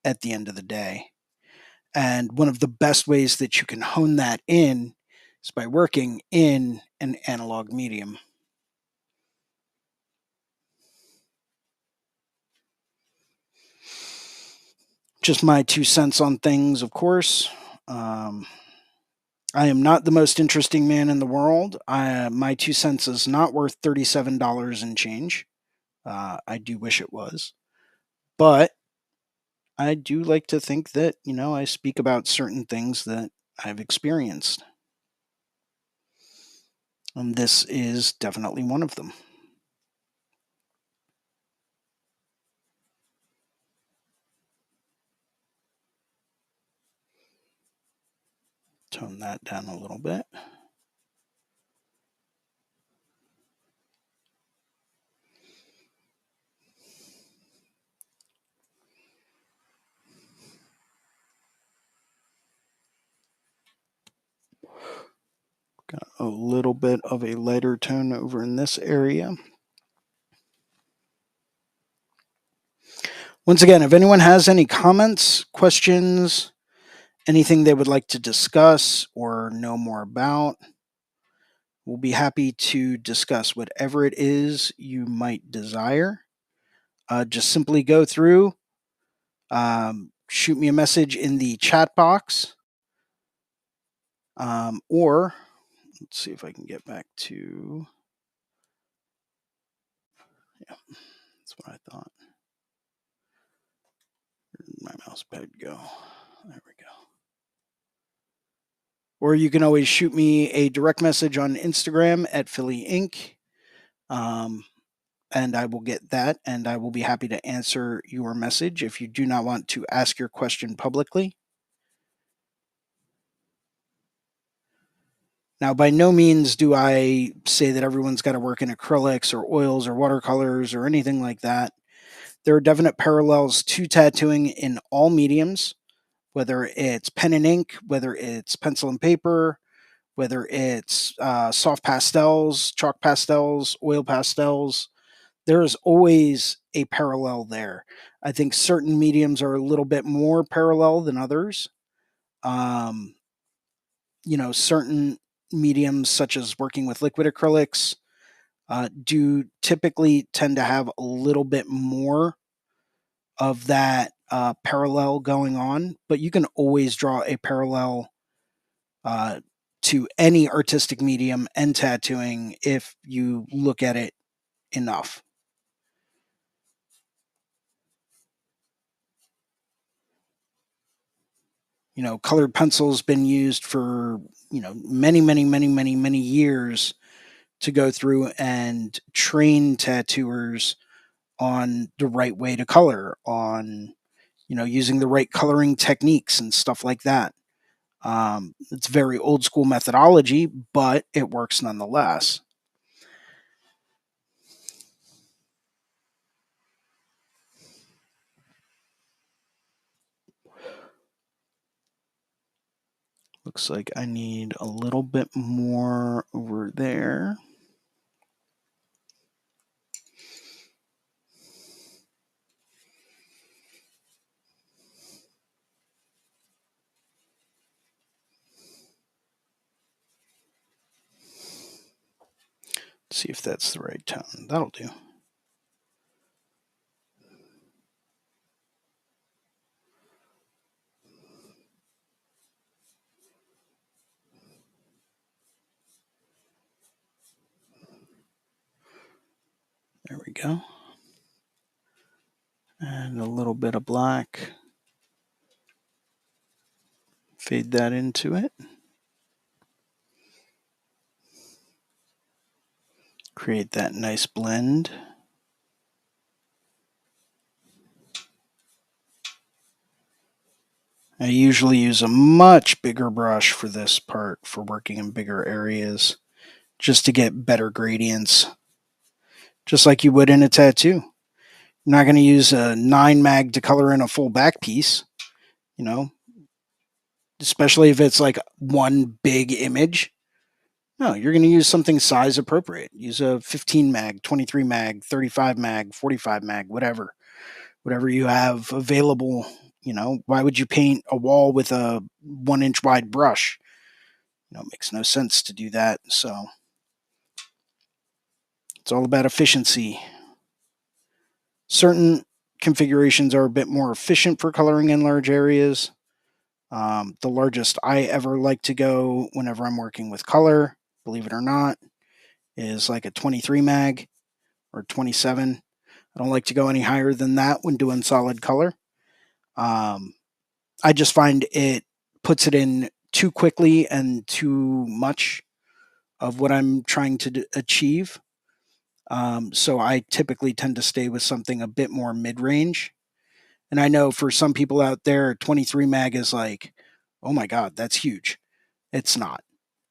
[SPEAKER 1] at the end of the day. And one of the best ways that you can hone that in is by working in an analog medium. Just my 2 cents on things, of course. Um, I am not the most interesting man in the world. My 2 cents is not worth $37 and change. I do wish it was. But I do like to think that, I speak about certain things that I've experienced. And this is definitely one of them. Tone that down a little bit. Got a little bit of a lighter tone over in this area. Once again, if anyone has any comments, questions, anything they would like to discuss or know more about, we'll be happy to discuss whatever it is you might desire. Just simply go through, shoot me a message in the chat box, or let's see if I can get back to. Yeah, that's what I thought. Where did my mouse pad go? There we go. Or you can always shoot me a direct message on Instagram at Philly Inc. Um, and I will get that, and I will be happy to answer your message if you do not want to ask your question publicly. Now, by no means do I say that everyone's got to work in acrylics or oils or watercolors or anything like that. There are definite parallels to tattooing in all mediums, whether it's pen and ink, whether it's pencil and paper, whether it's soft pastels, chalk pastels, oil pastels. There is always a parallel there. I think certain mediums are a little bit more parallel than others. Um, certain mediums, such as working with liquid acrylics, do typically tend to have a little bit more of that parallel going on, but you can always draw a parallel uh, to any artistic medium and tattooing if you look at it enough. Colored pencil's been used for, many, many, many, many, many years to go through and train tattooers on the right way to color, on, using the right coloring techniques and stuff like that. It's very old school methodology, but it works nonetheless. Looks like I need a little bit more over there. See if that's the right tone. That'll do. There we go. And a little bit of black. Fade that into it. Create that nice blend. I usually use a much bigger brush for this part for working in bigger areas just to get better gradients, just like you would in a tattoo. You're not going to use a 9 mag to color in a full back piece, you know, especially if it's like one big image. No, you're going to use something size appropriate. Use a 15 mag, 23 mag, 35 mag, 45 mag, whatever you have available. Why would you paint a wall with a 1 inch wide brush? It makes no sense to do that. So it's all about efficiency. Certain configurations are a bit more efficient for coloring in large areas. The largest I ever like to go whenever I'm working with color, believe it or not, is like a 23 mag or 27. I don't like to go any higher than that when doing solid color. I just find it puts it in too quickly and too much of what I'm trying to achieve. So I typically tend to stay with something a bit more mid range. And I know for some people out there, 23 mag is like, oh my God, that's huge. It's not.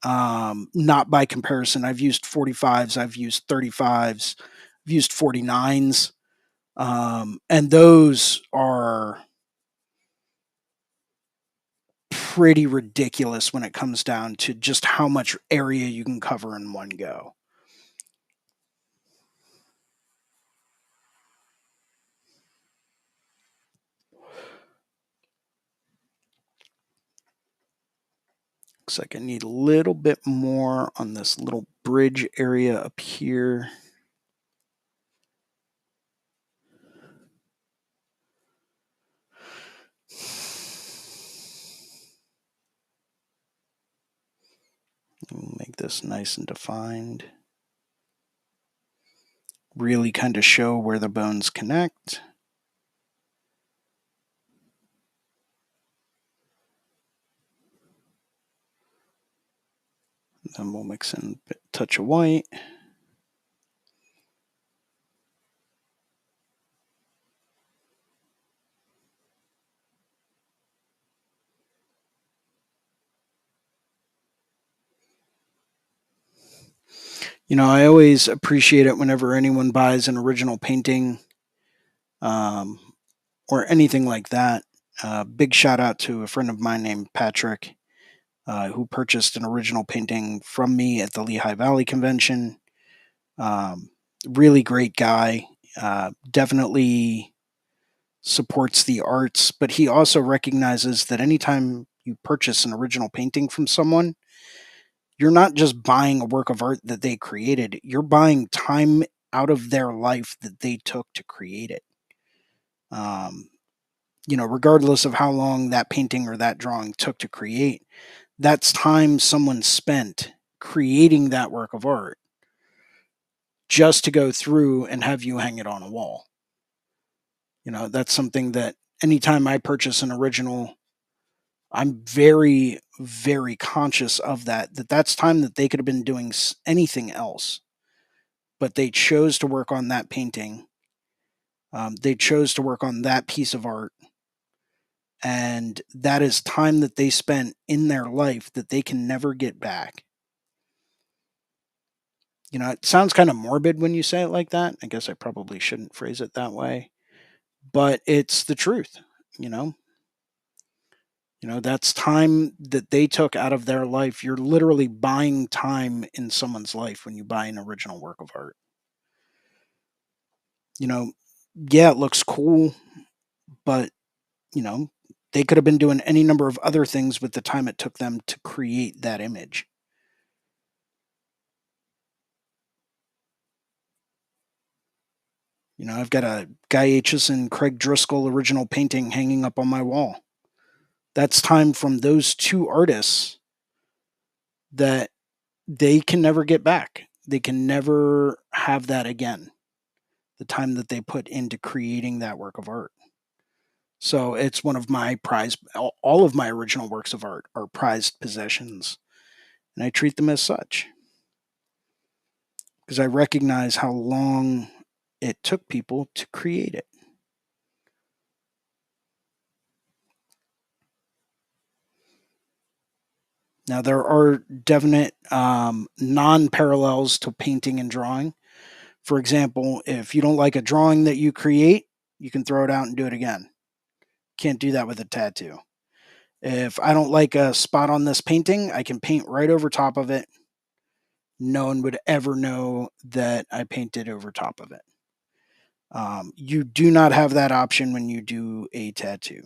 [SPEAKER 1] Not by comparison. I've used 45s, I've used 35s, I've used 49s. And those are pretty ridiculous when it comes down to just how much area you can cover in one go. Looks like I need a little bit more on this little bridge area up here. We'll make this nice and defined. Really kind of show where the bones connect. Then we'll mix in a touch of white. I always appreciate it whenever anyone buys an original painting um, or anything like that. Big shout out to a friend of mine named Patrick, who purchased an original painting from me at the Lehigh Valley Convention. Um, really great guy. Definitely supports the arts, but he also recognizes that anytime you purchase an original painting from someone, you're not just buying a work of art that they created, you're buying time out of their life that they took to create it. Um, Regardless of how long that painting or that drawing took to create, that's time someone spent creating that work of art just to go through and have you hang it on a wall. That's something that anytime I purchase an original, I'm very, very conscious of that's time that they could have been doing anything else, but they chose to work on that painting. They chose to work on that piece of art. And that is time that they spent in their life that they can never get back. It sounds kind of morbid when you say it like that. I guess I probably shouldn't phrase it that way, but it's the truth, you know? That's time that they took out of their life. You're literally buying time in someone's life when you buy an original work of art. You know, yeah, it looks cool, but, you know, they could have been doing any number of other things with the time it took them to create that image. I've got a Guy Aitchison, Craig Driscoll original painting hanging up on my wall. That's time from those two artists that they can never get back. They can never have that again. The time that they put into creating that work of art. So it's one of my prized, all of my original works of art are prized possessions, and I treat them as such because I recognize how long it took people to create it. Now, there are definite non parallels to painting and drawing. For example, if you don't like a drawing that you create, you can throw it out and do it again. Can't do that with a tattoo. If I don't like a spot on this painting, I can paint right over top of it. No one would ever know that I painted over top of it. You do not have that option when you do a tattoo.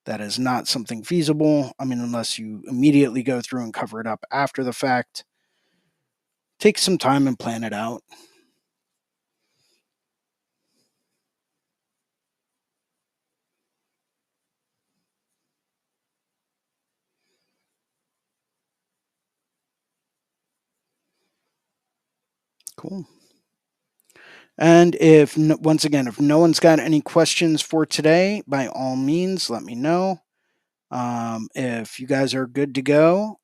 [SPEAKER 1] That is not something feasible. I mean, unless you immediately go through and cover it up after the fact. Take some time and plan it out. Cool. And if once again, if no one's got any questions for today, by all means, let me know. If you guys are good to go,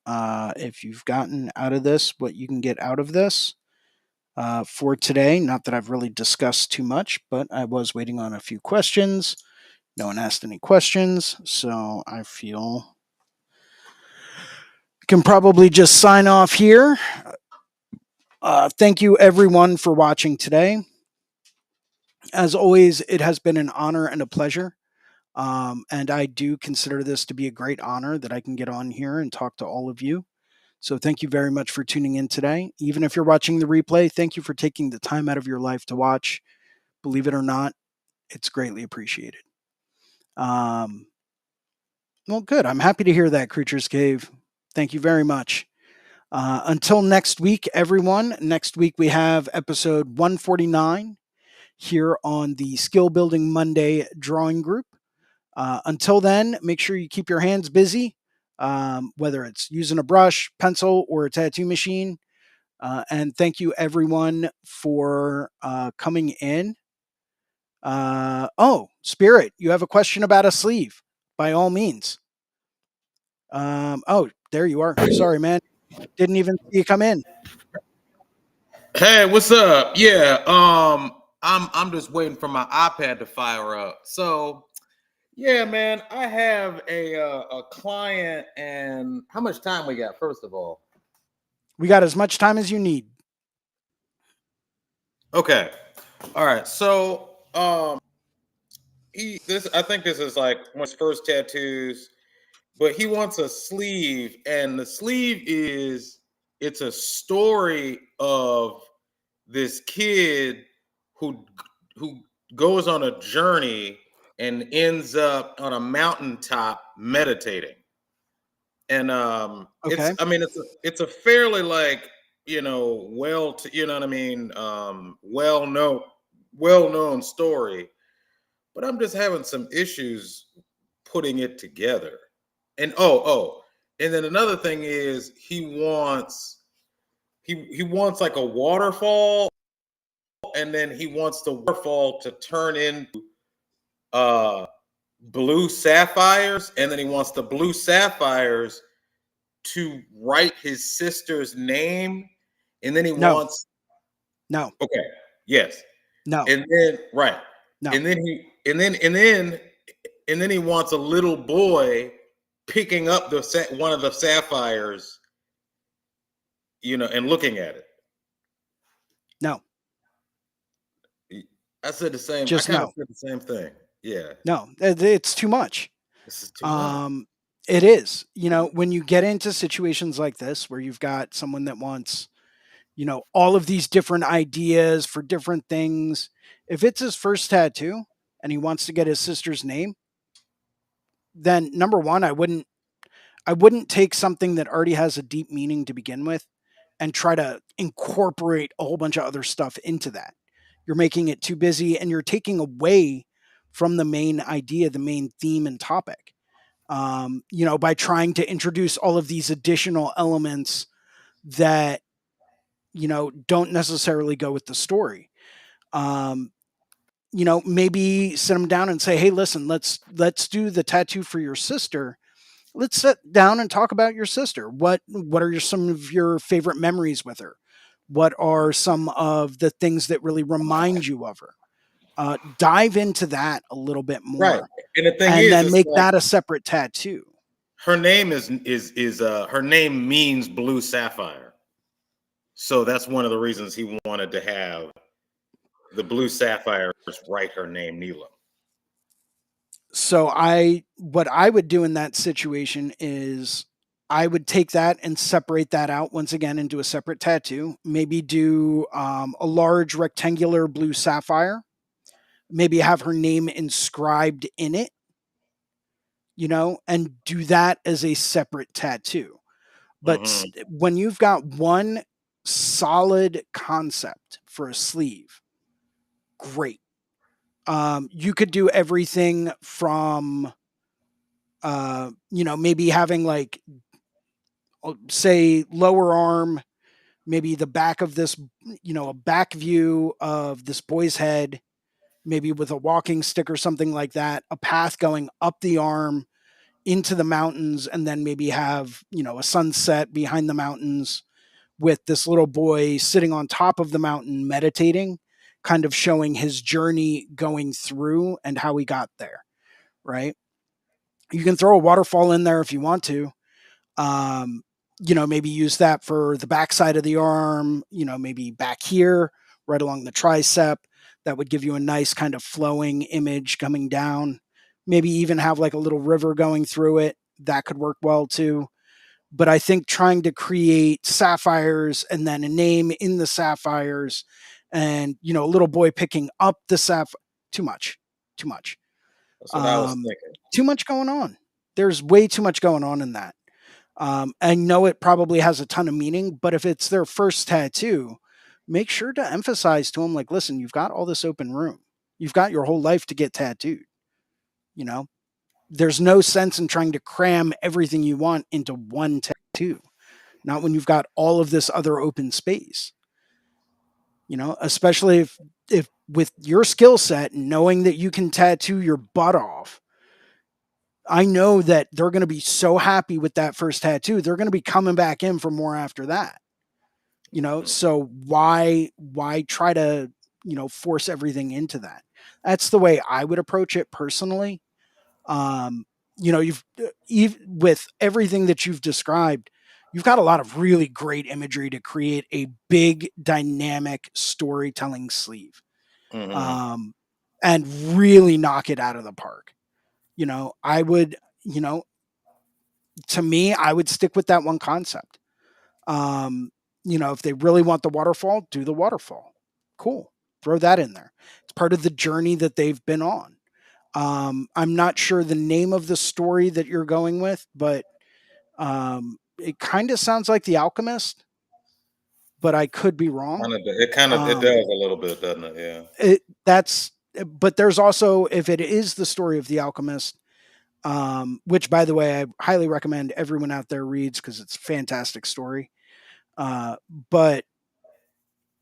[SPEAKER 1] if you've gotten out of this what you can get out of this for today, not that I've really discussed too much, but I was waiting on a few questions. No one asked any questions, so I feel can probably just sign off here. Thank you, everyone, for watching today. As always, it has been an honor and a pleasure. And I do consider this to be a great honor that I can get on here and talk to all of you. So thank you very much for tuning in today. Even if you're watching the replay, thank you for taking the time out of your life to watch. Believe it or not, it's greatly appreciated. Um, well, good. I'm happy to hear that, Creatures Cave. Thank you very much. Until next week, everyone. Next week, we have episode 149 here on the Skill Building Monday drawing group. Until then, make sure you keep your hands busy, whether it's using a brush, pencil, or a tattoo machine. And thank you, everyone, for coming in. Oh, Spirit, you have a question about a sleeve. By all means. Oh, there you are. Sorry, man. Didn't even see you come in.
[SPEAKER 2] Hey, what's up? Yeah, I'm just waiting for my iPad to fire up. So, yeah, man, I have a client, and how much time we got? First of all,
[SPEAKER 1] We got as much time as you need.
[SPEAKER 2] okay, all right. So, I think this is like one of his first tattoos, but he wants a sleeve, and the sleeve it's a story of this kid who who goes on a journey and ends up on a mountaintop meditating. And it's
[SPEAKER 1] Okay.
[SPEAKER 2] I mean it's a fairly like you know what I mean well known story, but I'm just having some issues putting it together. And and then another thing is he wants like a waterfall, and then he wants the waterfall to turn into uh blue sapphires, and then he wants the blue sapphires to write his sister's name, and then he
[SPEAKER 1] No,
[SPEAKER 2] wants
[SPEAKER 1] no,
[SPEAKER 2] okay, yes,
[SPEAKER 1] no,
[SPEAKER 2] and then right,
[SPEAKER 1] no,
[SPEAKER 2] and then he wants a little boy picking up one of the sapphires, and looking at it.
[SPEAKER 1] no,
[SPEAKER 2] I said the same. I
[SPEAKER 1] just
[SPEAKER 2] kind of
[SPEAKER 1] no.
[SPEAKER 2] said the same thing. Yeah,
[SPEAKER 1] No, it's too much.
[SPEAKER 2] this is too much.
[SPEAKER 1] Um, it is. When you get into situations like this where you've got someone that wants, all of these different ideas for different things, if it's his first tattoo and he wants to get his sister's name, then number one, I wouldn't take something that already has a deep meaning to begin with and try to incorporate a whole bunch of other stuff into that. You're making it too busy and you're taking away from the main idea, the main theme and topic. By trying to introduce all of these additional elements that, don't necessarily go with the story. Um, maybe sit them down and say, hey, listen, let's do the tattoo for your sister. Let's sit down and talk about your sister. What are some of your favorite memories with her? What are some of the things that really remind you of her? Dive into that a little bit
[SPEAKER 2] Right.
[SPEAKER 1] more,
[SPEAKER 2] And the thing
[SPEAKER 1] and
[SPEAKER 2] is,
[SPEAKER 1] then
[SPEAKER 2] it's
[SPEAKER 1] make
[SPEAKER 2] like
[SPEAKER 1] that a separate tattoo.
[SPEAKER 2] her name is her name means blue sapphire. So that's one of the reasons he wanted to have the blue sapphires write her name Neela.
[SPEAKER 1] So what I would do in that situation is I would take that and separate that out once again into a separate tattoo. Maybe do a large rectangular blue sapphire. Maybe have her name inscribed in it, and do that as a separate tattoo. But
[SPEAKER 2] Hmm.
[SPEAKER 1] when you've got one solid concept for a sleeve, great. You could do everything from, maybe having like, say, lower arm, maybe the back of this, a back view of this boy's head, maybe with a walking stick or something like that, a path going up the arm into the mountains, and then maybe have, a sunset behind the mountains with this little boy sitting on top of the mountain meditating, kind of showing his journey going through and how he got there, right? You can throw a waterfall in there if you want to. Um, maybe use that for the backside of the arm, maybe back here, right along the tricep. That would give you a nice kind of flowing image coming down. Maybe even have like a little river going through it. That could work well too. But I think trying to create sapphires and then a name in the sapphires and, a little boy picking up the sapphire, too much, too much.
[SPEAKER 2] That's what I was
[SPEAKER 1] Um,
[SPEAKER 2] thinking.
[SPEAKER 1] Too much going on. There's way too much going on in that. I know it probably has a ton of meaning, but if it's their first tattoo, make sure to emphasize to them, like, listen, you've got all this open room. You've got your whole life to get tattooed. You know, there's no sense in trying to cram everything you want into one tattoo, not when you've got all of this other open space, especially if with your skill set, knowing that you can tattoo your butt off. I know that they're going to be so happy with that first tattoo. They're going to be coming back in for more after that. So why try to, force everything into that? That's the way I would approach it personally. Um, you've with everything that you've described, you've got a lot of really great imagery to create a big dynamic storytelling sleeve.
[SPEAKER 2] Hmm.
[SPEAKER 1] Um, and really knock it out of the park. I would, to me, I would stick with that one concept. Um, if they really want the waterfall, do the waterfall. Cool. Throw that in there. It's part of the journey that they've been on. I'm not sure the name of the story that you're going with, but it kind of sounds like The Alchemist, but I could be wrong.
[SPEAKER 2] It
[SPEAKER 1] Um,
[SPEAKER 2] does a little bit, doesn't it? Yeah.
[SPEAKER 1] that's but there's also, if it is the story of The Alchemist, which by the way I highly recommend everyone out there reads because it's a fantastic story. But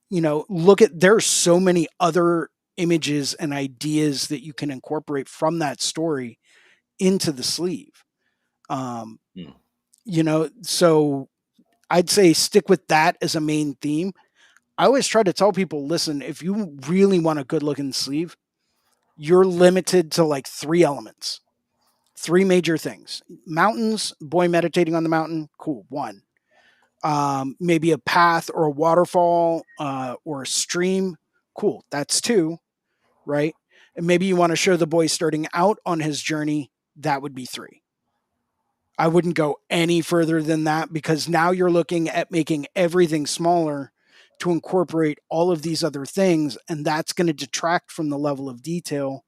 [SPEAKER 1] look at, there's so many other images and ideas that you can incorporate from that story into the sleeve. Um,
[SPEAKER 2] Hmm.
[SPEAKER 1] so I'd say stick with that as a main theme. I always try to tell people, listen, if you really want a good looking sleeve, you're limited to like three elements, three major things: mountains, boy meditating on the mountain, cool, one. Maybe a path or a waterfall, or a stream, cool, that's two, right? And maybe you want to show the boy starting out on his journey, that would be three. I wouldn't go any further than that, because now you're looking at making everything smaller to incorporate all of these other things. And that's going to detract from the level of detail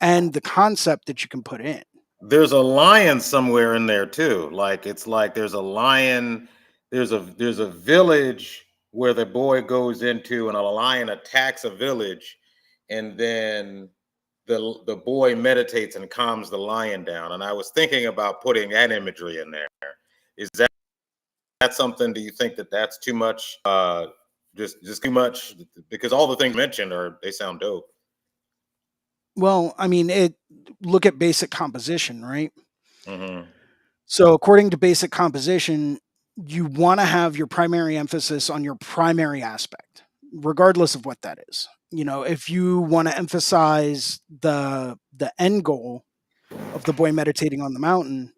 [SPEAKER 1] and the concept that you can put in.
[SPEAKER 2] There's a lion somewhere in there too. Like it's like there's a lion. There's a village where the boy goes into, and a lion attacks a village, and then the boy meditates and calms the lion down. And I was thinking about putting that imagery in there. Is that something? Do you think that that's too much? Just too much, because all the things mentioned are, they sound dope.
[SPEAKER 1] Well, I mean, look at basic composition, right?
[SPEAKER 2] Hmm.
[SPEAKER 1] So according to basic composition, you want to have your primary emphasis on your primary aspect, regardless of what that is. If you want to emphasize the end goal of the boy meditating on the mountain,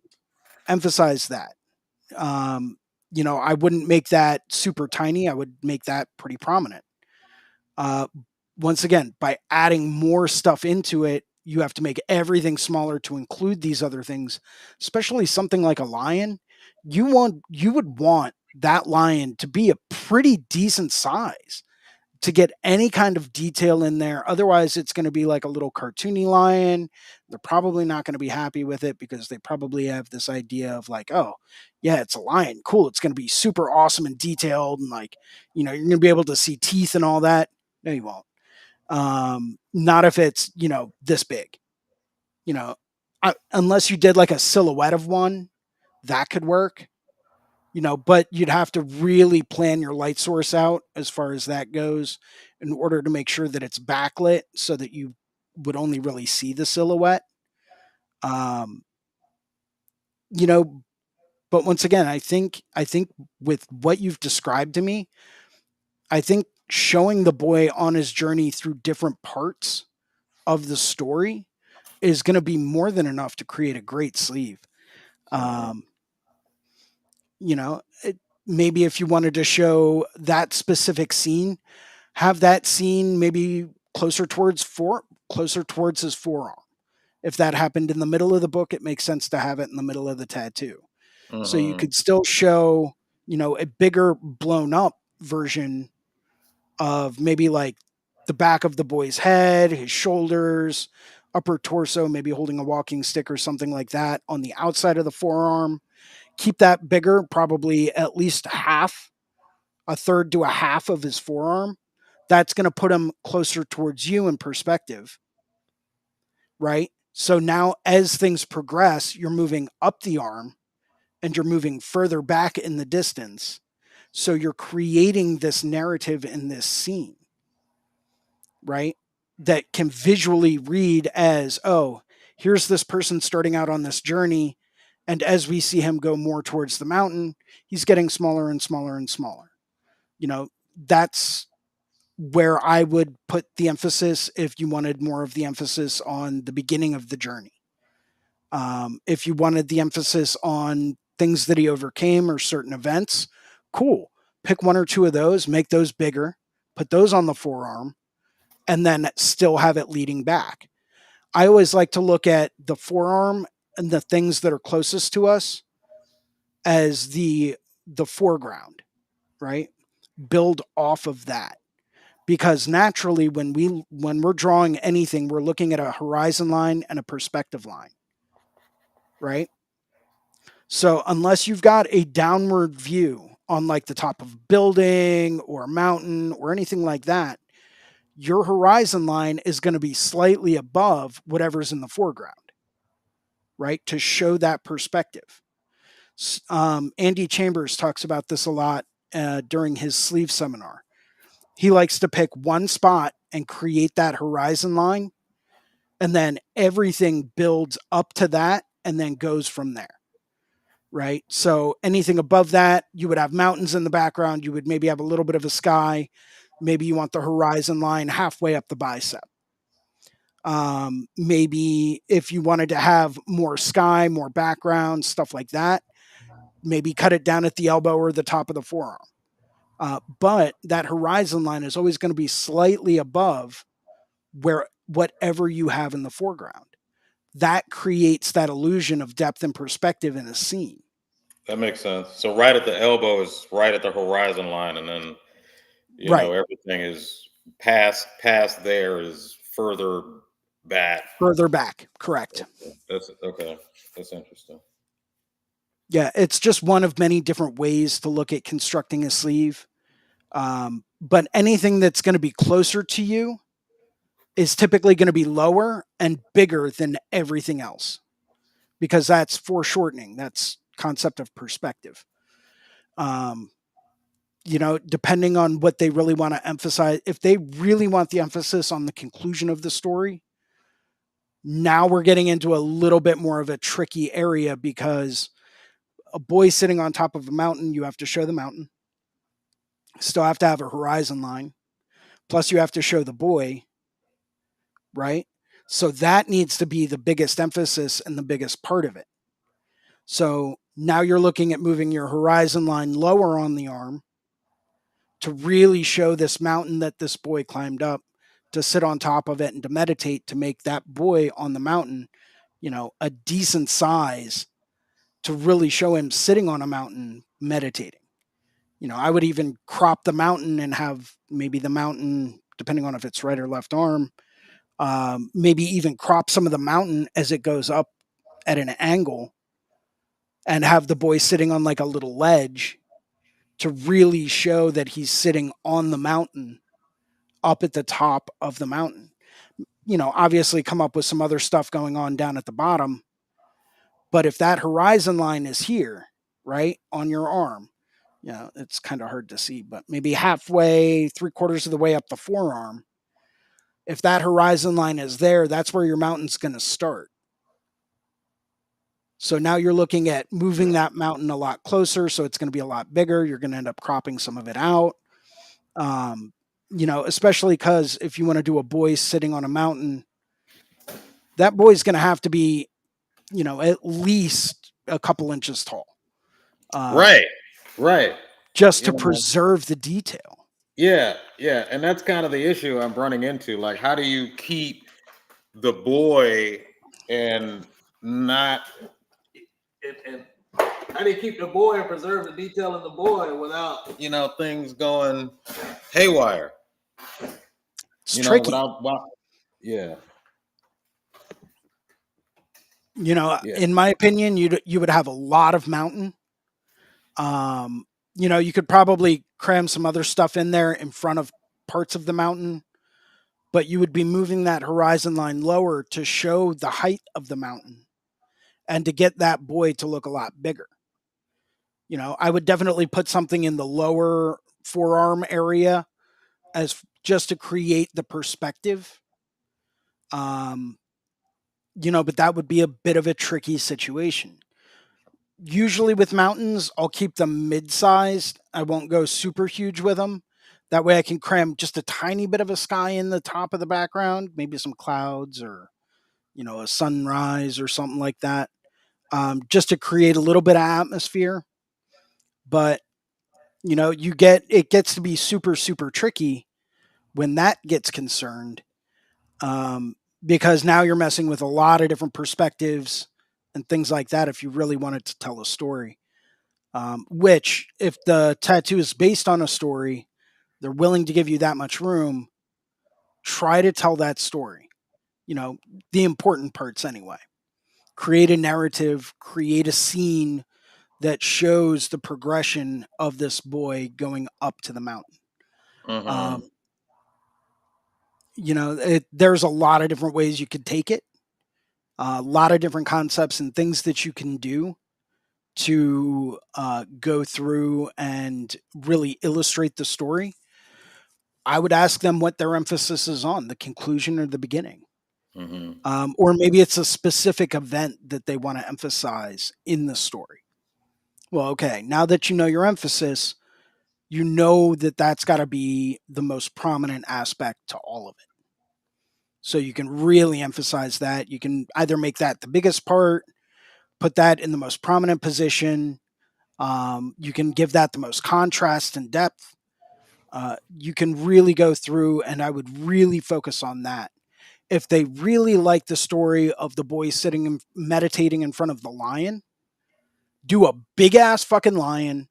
[SPEAKER 1] emphasize that. Um, I wouldn't make that super tiny. I would make that pretty prominent. Uh, Once again, by adding more stuff into it, you have to make everything smaller to include these other things, especially something like a lion. You would want that lion to be a pretty decent size to get any kind of detail in there. Otherwise, it's going to be like a little cartoony lion. They're probably not going to be happy with it because they probably have this idea of like, oh, yeah, it's a lion. Cool. It's going to be super awesome and detailed. And like, you're going to be able to see teeth and all that. No, you won't. Not if it's, this big, you know, unless you did like a silhouette of one, that could work. But you'd have to really plan your light source out as far as that goes in order to make sure that it's backlit so that you would only really see the silhouette. Um, you know, but once again, I think with what you've described to me, I think showing the boy on his journey through different parts of the story is going to be more than enough to create a great sleeve.
[SPEAKER 2] Mhm.
[SPEAKER 1] Um, maybe if you wanted to show that specific scene, have that scene maybe closer towards his forearm. If that happened in the middle of the book, it makes sense to have it in the middle of the tattoo. So you
[SPEAKER 2] Mhm.
[SPEAKER 1] could still show, a bigger blown up version of maybe like the back of the boy's head, his shoulders, upper torso, maybe holding a walking stick or something like that on the outside of the forearm. Keep that bigger, probably at least a third to a half of his forearm. That's going to put him closer towards you in perspective, right? So now as things progress, you're moving up the arm and you're moving further back in the distance. So you're creating this narrative in this scene, right? That can visually read as, oh, here's this person starting out on this journey. And as we see him go more towards the mountain, he's getting smaller and smaller and smaller. You know, that's where I would put the emphasis if you wanted more of the emphasis on the beginning of the journey. If you wanted the emphasis on things that he overcame or certain events, cool. Pick one or two of those, make those bigger, put those on the forearm, and then still have it leading back. I always like to look at the forearm and the things that are closest to us as the foreground, right? Build off of that. Because naturally when we're drawing anything, we're looking at a horizon line and a perspective line, right? So unless you've got a downward view on like the top of a building or a mountain or anything like that, your horizon line is going to be slightly above whatever's in the foreground, right? To show that perspective. Andy Chambers talks about this a lot during his sleeve seminar. He likes to pick one spot and create that horizon line, and then everything builds up to that and then goes from there. Right. So anything above that, you would have mountains in the background. You would maybe have a little bit of a sky. Maybe you want the horizon line halfway up the bicep. Maybe if you wanted to have more sky, more background, stuff like that, maybe cut it down at the elbow or the top of the forearm. But that horizon line is always going to be slightly above where whatever you have in the foreground. That creates that illusion of depth and perspective in a scene.
[SPEAKER 2] That makes sense. So right at the elbow is right at the horizon line, and then
[SPEAKER 1] Right.
[SPEAKER 2] everything is past there is further back.
[SPEAKER 1] Further back. Correct.
[SPEAKER 2] Okay. That's okay. That's interesting.
[SPEAKER 1] Yeah. It's just one of many different ways to look at constructing a sleeve. But anything that's going to be closer to you is typically going to be lower and bigger than everything else because that's foreshortening. That's concept of perspective. Um, depending on what they really want to emphasize, if they really want the emphasis on the conclusion of the story, now we're getting into a little bit more of a tricky area because a boy sitting on top of a mountain, you have to show the mountain. Still have to have a horizon line. Plus, you have to show the boy, right? So that needs to be the biggest emphasis and the biggest part of it. So now you're looking at moving your horizon line lower on the arm to really show this mountain that this boy climbed up, to sit on top of it and to meditate, to make that boy on the mountain, a decent size, to really show him sitting on a mountain meditating. I would even crop the mountain and have maybe the mountain, depending on if it's right or left arm, maybe even crop some of the mountain as it goes up at an angle, and have the boy sitting on like a little ledge to really show that he's sitting on the mountain, up at the top of the mountain. Obviously come up with some other stuff going on down at the bottom. But if that horizon line is here, right, on your arm, it's kind of hard to see, but maybe halfway, three-quarters of the way up the forearm, if that horizon line is there, that's where your mountain's going to start. So now you're looking at moving that mountain a lot closer. So it's going to be a lot bigger. You're going to end up cropping some of it out. Um, Especially because if you want to do a boy sitting on a mountain, that boy's going to have to be, at least a couple inches tall,
[SPEAKER 2] Right. Right.
[SPEAKER 1] just
[SPEAKER 2] You
[SPEAKER 1] to
[SPEAKER 2] know,
[SPEAKER 1] preserve the detail.
[SPEAKER 2] yeah, yeah. And that's kind of the issue I'm running into. Like, how do you keep the boy and not and how do you keep the boy and preserve the detail in the boy without, things going haywire?
[SPEAKER 1] It's tricky.
[SPEAKER 2] Without yeah, yeah.
[SPEAKER 1] In my opinion, you would have a lot of mountain. Um, you could probably cram some other stuff in there in front of parts of the mountain, but you would be moving that horizon line lower to show the height of the mountain and to get that boy to look a lot bigger. I would definitely put something in the lower forearm area as just to create the perspective. Um, but that would be a bit of a tricky situation. Usually with mountains, I'll keep them mid-sized. I won't go super huge with them. That way I can cram just a tiny bit of a sky in the top of the background, maybe some clouds or, a sunrise or something like that, just to create a little bit of atmosphere. But, it gets to be super, super tricky when that gets concerned, um, because now you're messing with a lot of different perspectives and things like that if you really wanted to tell a story. Which, if the tattoo is based on a story, they're willing to give you that much room. Try to tell that story. You know, the important parts anyway. Create a narrative, create a scene that shows the progression of this boy going up to the mountain.
[SPEAKER 2] Mm-hmm.
[SPEAKER 1] Um, there's a lot of different ways you could take it, a lot of different concepts and things that you can do to go through and really illustrate the story. I would ask them what their emphasis is on, the conclusion or the beginning.
[SPEAKER 2] Mm-hmm.
[SPEAKER 1] Or maybe it's a specific event that they want to emphasize in the story. Well, okay, now that you know your emphasis, you know that that's got to be the most prominent aspect to all of it. So you can really emphasize that. You can either make that the biggest part, put that in the most prominent position. You can give that the most contrast and depth. You can really go through, and I would really focus on that. If they really like the story of the boy sitting and meditating in front of the lion, do a big ass fucking lion,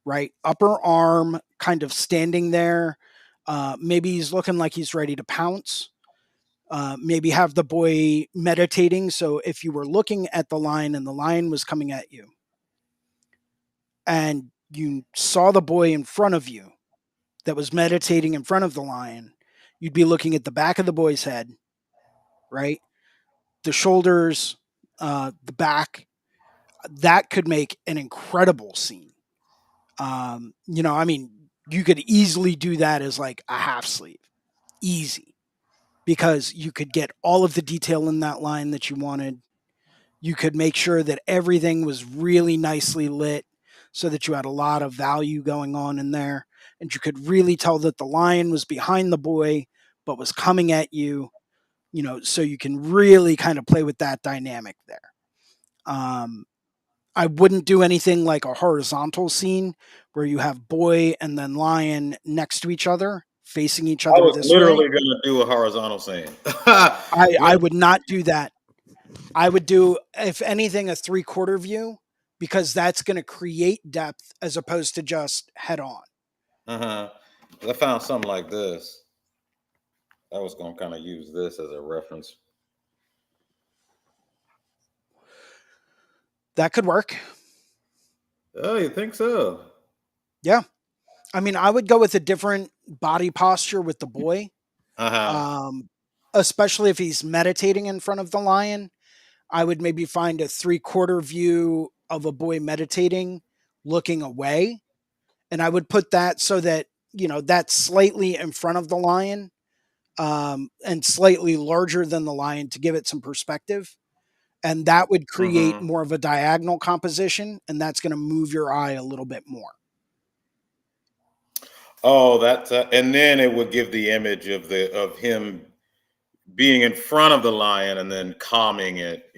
[SPEAKER 1] right? Upper arm kind of standing there. Maybe he's looking like he's ready to pounce. Maybe have the boy meditating. So if you were looking at the lion and the lion was coming at you and you saw the boy in front of you that was meditating in front of the lion, you'd be looking at the back of the boy's head, right? The shoulders, the back. That could make an incredible scene. I mean, you could easily do that as like a half sleeve, easy, because you could get all of the detail in that line that you wanted. You could make sure that everything was really nicely lit so that you had a lot of value going on in there. And you could really tell that the lion was behind the boy, but was coming at you, so you can really kind of play with that dynamic there. Um, I wouldn't do anything like a horizontal scene where you have boy and then lion next to each other, facing each
[SPEAKER 2] I
[SPEAKER 1] other
[SPEAKER 2] was
[SPEAKER 1] this way.
[SPEAKER 2] literally gonna do a horizontal scene.
[SPEAKER 1] I
[SPEAKER 2] When
[SPEAKER 1] would not do that. I would do, if anything, a three-quarter view because that's going to create depth as opposed to just head on.
[SPEAKER 2] uh-huh. I found something like this. I was gonna kind of use this as a reference.
[SPEAKER 1] That could work.
[SPEAKER 2] Oh, you think so?
[SPEAKER 1] Yeah. I mean, I would go with a different body posture with the boy,
[SPEAKER 2] Uh-huh.
[SPEAKER 1] um, especially if he's meditating in front of the lion. I would maybe find a three-quarter view of a boy meditating, looking away. And I would put that so that, that's slightly in front of the lion, and slightly larger than the lion to give it some perspective. And that would create
[SPEAKER 2] Mm-hmm.
[SPEAKER 1] more of a diagonal composition, and that's going to move your eye a little bit more.
[SPEAKER 2] Oh, that's and then it would give the image of him being in front of the lion and then calming it,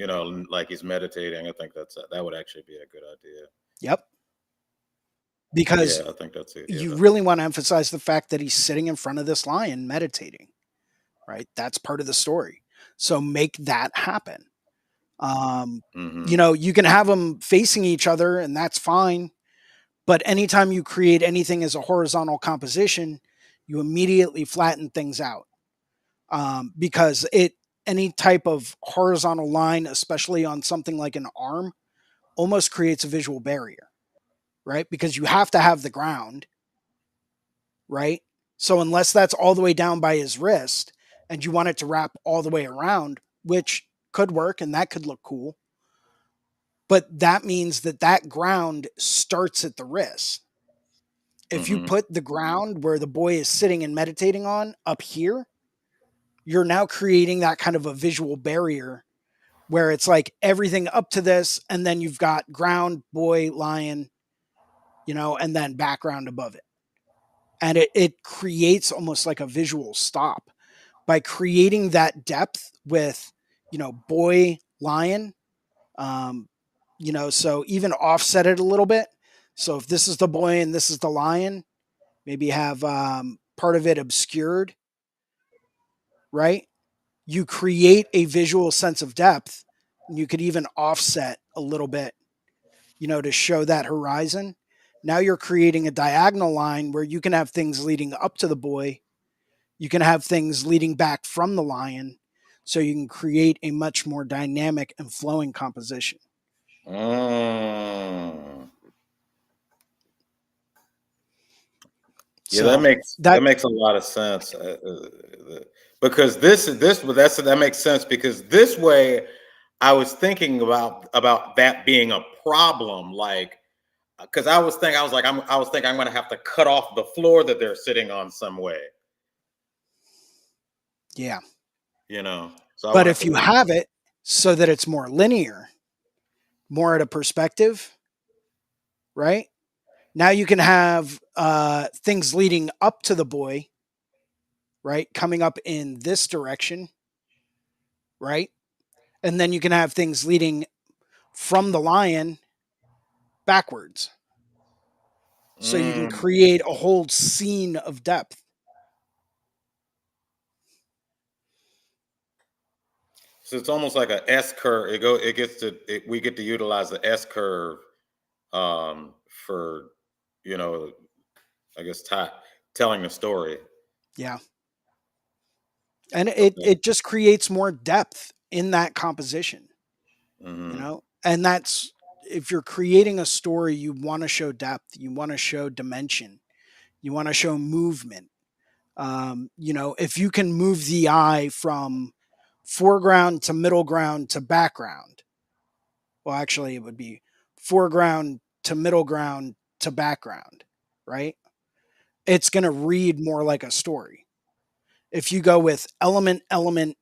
[SPEAKER 2] like he's meditating. I think that would actually be a good idea.
[SPEAKER 1] Yep. Because
[SPEAKER 2] Yeah, I think that's it. Yeah.
[SPEAKER 1] you really want to emphasize the fact that he's sitting in front of this lion meditating, right? That's part of the story. So make that happen. Um,
[SPEAKER 2] Mm-hmm.
[SPEAKER 1] you can have them facing each other, and that's fine. But anytime you create anything as a horizontal composition, you immediately flatten things out, because any type of horizontal line, especially on something like an arm, almost creates a visual barrier, right? Because you have to have the ground, right? So unless that's all the way down by his wrist and you want it to wrap all the way around, which could work and that could look cool, but that means that that ground starts at the wrist. If you
[SPEAKER 2] Mm-hmm.
[SPEAKER 1] put the ground where the boy is sitting and meditating on up here, you're now creating that kind of a visual barrier where it's like everything up to this, and then you've got ground, boy, lion, and then background above it. And it creates almost like a visual stop by creating that depth with, boy, lion, um, so even offset it a little bit. So if this is the boy and this is the lion, maybe have part of it obscured, right? You create a visual sense of depth. And you could even offset a little bit, to show that horizon. Now you're creating a diagonal line where you can have things leading up to the boy. You can have things leading back from the lion. So you can create a much more dynamic and flowing composition.
[SPEAKER 2] Mm. Yeah, that
[SPEAKER 1] So
[SPEAKER 2] makes that
[SPEAKER 1] that,
[SPEAKER 2] makes a lot of sense. Because that makes sense because this way I was thinking about that being a problem, like because I was thinking I'm going to have to cut off the floor that they're sitting on some way,
[SPEAKER 1] yeah.
[SPEAKER 2] So I
[SPEAKER 1] But
[SPEAKER 2] would have
[SPEAKER 1] if
[SPEAKER 2] to
[SPEAKER 1] you
[SPEAKER 2] move.
[SPEAKER 1] have it so that it's more linear, more at a perspective, right? Now you can have things leading up to the boy, right? Coming up in this direction, right? And then you can have things leading from the lion backwards. So you can
[SPEAKER 2] Mm.
[SPEAKER 1] create a whole scene of depth.
[SPEAKER 2] So it's almost like a S curve. We get to utilize the S curve for you know I guess telling the story.
[SPEAKER 1] Yeah. And
[SPEAKER 2] Okay.
[SPEAKER 1] it just creates more depth in that composition,
[SPEAKER 2] Hmm.
[SPEAKER 1] And that's, if you're creating a story, you want to show depth, you want to show dimension, you want to show movement. If you can move the eye from foreground to middle ground to background, well, actually, it would be foreground to middle ground to background, right? It's going to read more like a story. If you go with element, element,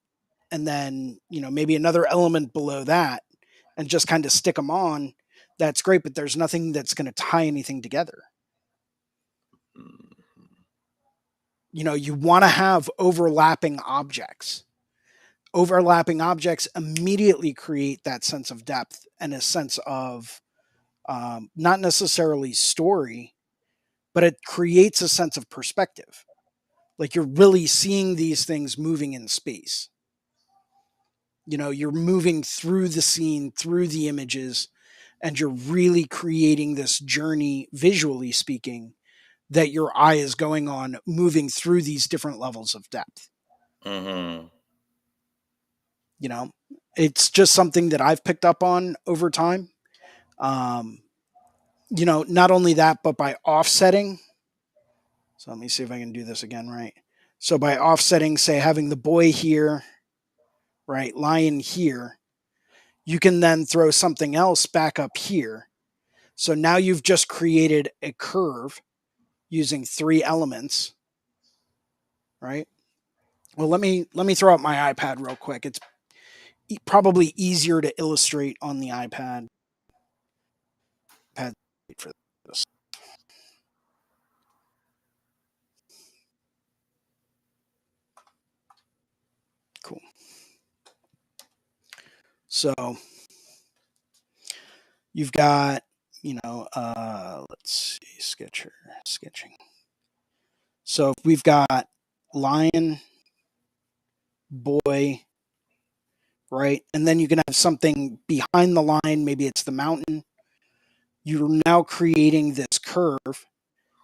[SPEAKER 1] and then, maybe another element below that, and just kind of stick them on, that's great, but there's nothing that's going to tie anything together. You want to have overlapping objects. Overlapping objects immediately create that sense of depth and a sense of not necessarily story, but it creates a sense of perspective. Like you're really seeing these things moving in space. You're moving through the scene, through the images, and you're really creating this journey, visually speaking, that your eye is going on, moving through these different levels of depth.
[SPEAKER 2] Mm-hmm.
[SPEAKER 1] You know, it's just something that I've picked up on over time. Um, not only that, but by offsetting. So let me see if I can do this again right. So by offsetting, say having the boy here, right, lion here, you can then throw something else back up here. So now you've just created a curve using three elements, right? Well, let me throw up my iPad real quick. It's probably easier to illustrate on the iPad. For this. Cool. So you've got, let's see, sketching. So we've got lion, boy, right? And then you can have something behind the line. Maybe it's the mountain. You're now creating this curve.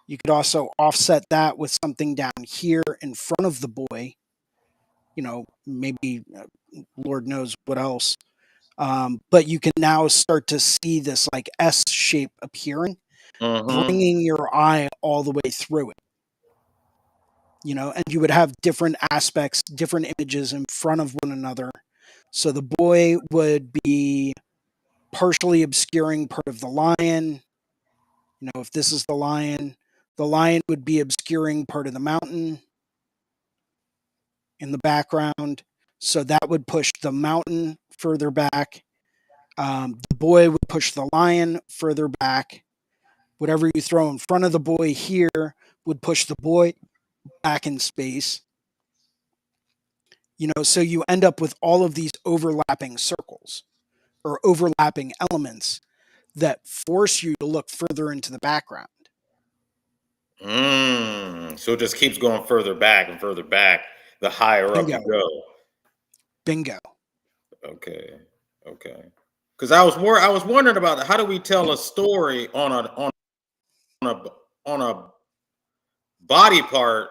[SPEAKER 1] You could also offset that with something down here in front of the boy. Maybe Lord knows what else. But you can now start to see this like S shape appearing,
[SPEAKER 2] Mm-hmm.
[SPEAKER 1] bringing your eye all the way through it. And you would have different aspects, different images in front of one another. So the boy would be partially obscuring part of the lion. If this is the lion would be obscuring part of the mountain in the background. So that would push the mountain further back. The boy would push the lion further back. Whatever you throw in front of the boy here would push the boy back in space. So you end up with all of these overlapping circles or overlapping elements that force you to look further into the background.
[SPEAKER 2] So it just keeps going further back and further back the higher up you
[SPEAKER 1] Bingo.
[SPEAKER 2] go.
[SPEAKER 1] Bingo.
[SPEAKER 2] Okay. Okay. Because I was wondering about how do we tell a story a on a body part,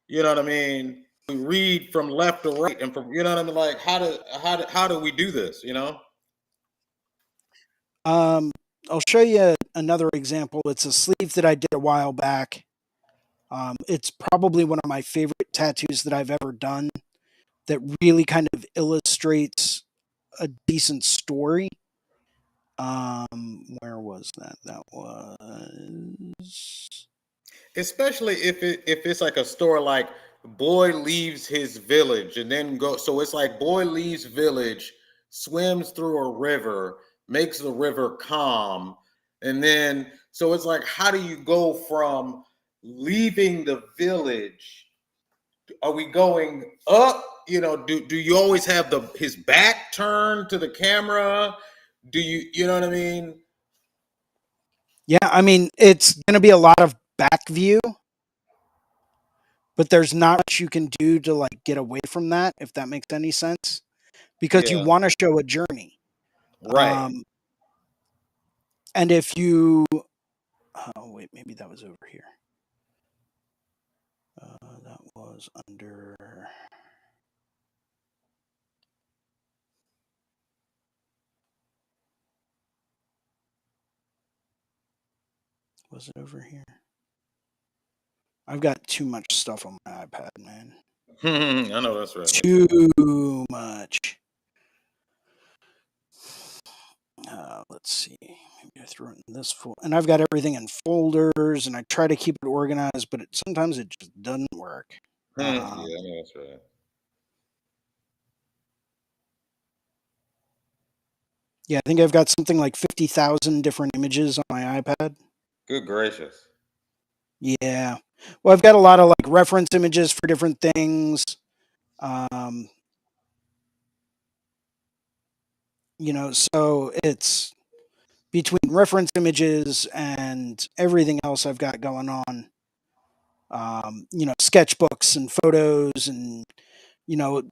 [SPEAKER 2] you know what I mean? We read from left to right and from, you know what I mean? Like how do we do this, you know?
[SPEAKER 1] Um, I'll show you another example. It's a sleeve that I did a while back. It's probably one of my favorite tattoos that I've ever done that really kind of illustrates a decent story. Where was that? That was.
[SPEAKER 2] Especially if it's like a story like boy leaves his village and then go, so it's like boy leaves village, swims through a river, makes the river calm, and then so it's like how do you go from leaving the village, are we going up, do you always have the his back turned to the camera, do you know what I mean?
[SPEAKER 1] Yeah, I mean, it's going to be a lot of back view, but there's not much you can do to like get away from that, if that makes any sense, because you
[SPEAKER 2] Yeah,
[SPEAKER 1] want to show a journey.
[SPEAKER 2] right.
[SPEAKER 1] Um, and if you, oh wait, maybe that was over here. That was under. Was it over here? I've got too much stuff on my iPad, man.
[SPEAKER 2] I know that's right.
[SPEAKER 1] Too much. Let's see. Maybe I threw it in this folder. And I've got everything in folders, and I try to keep it organized, but sometimes it just doesn't work.
[SPEAKER 2] Yeah, I know that's right.
[SPEAKER 1] Yeah, I think I've got something like 50,000 different images on my iPad.
[SPEAKER 2] Good gracious.
[SPEAKER 1] Yeah. Well, I've got a lot of like reference images for different things. Um, so it's between reference images and everything else I've got going on. Sketchbooks and photos, and you know,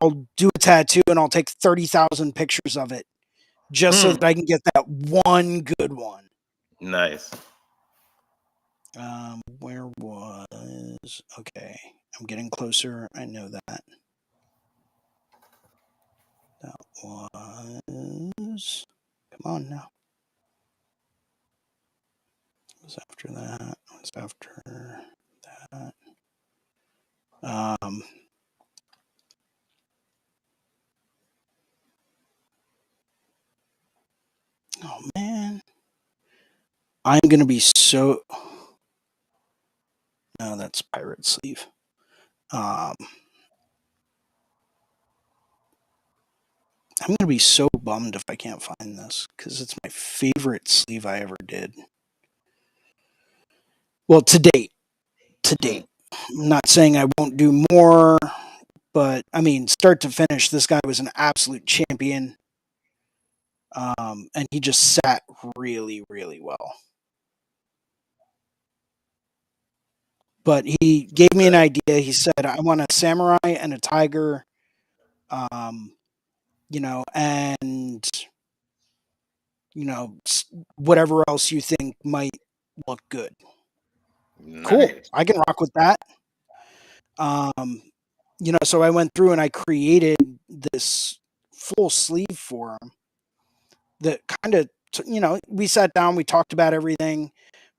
[SPEAKER 1] I'll do a tattoo and I'll take 30,000 pictures of it just so
[SPEAKER 2] Hmm.
[SPEAKER 1] that I can get that one good one.
[SPEAKER 2] Nice.
[SPEAKER 1] Where was okay? I'm getting closer. I know that. That was. Come on now. It was after that. It was after that. Um. Oh man, I'm gonna be so. No, that's pirate sleeve. Um. I'm gonna be so bummed if I can't find this because it's my favorite sleeve I ever did. Well, to date, to
[SPEAKER 2] Hmm.
[SPEAKER 1] date. I'm not saying I won't do more, but I mean, start to finish, this guy was an absolute champion, and he just sat really, really well. But he gave me an
[SPEAKER 2] Okay.
[SPEAKER 1] idea. He said, "I want a samurai and a tiger, um, and whatever else you think might look good." Cool,
[SPEAKER 2] Nice.
[SPEAKER 1] I can rock with that. Um, so I went through and I created this full sleeve for him that kind of, we sat down, we talked about everything.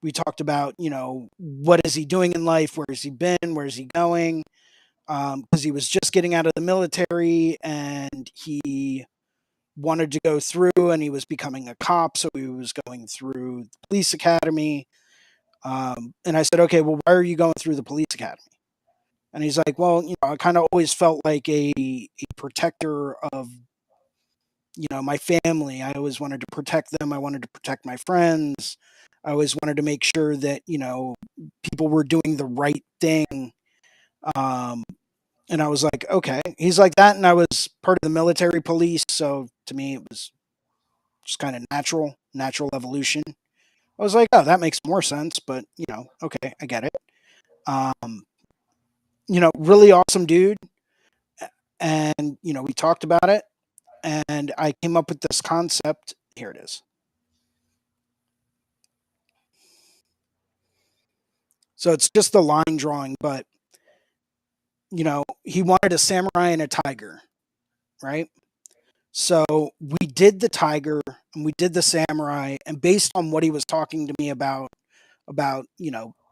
[SPEAKER 1] We talked about, what is he doing in life? Where has he been? Where's he going? Because he was just getting out of the military and he wanted to go through and he was becoming a cop. So he was going through the police academy. And I said, okay, well, why are you going through the police academy? And he's like, well, I kind of always felt like a protector of, my family. I always wanted to protect them. I wanted to protect my friends. I always wanted to make sure that, people were doing the right thing. Um, and I was like, okay. He's like that. And I was part of the military police. So to me, it was just kind of natural evolution. I was like, oh, that makes more sense. But, okay, I get it. Um, really awesome dude. And, we talked about it and I came up with this concept. Here it is. So it's just the line drawing, but he wanted a samurai and a tiger, right? So we did the tiger and we did the samurai, and based on what he was talking to me about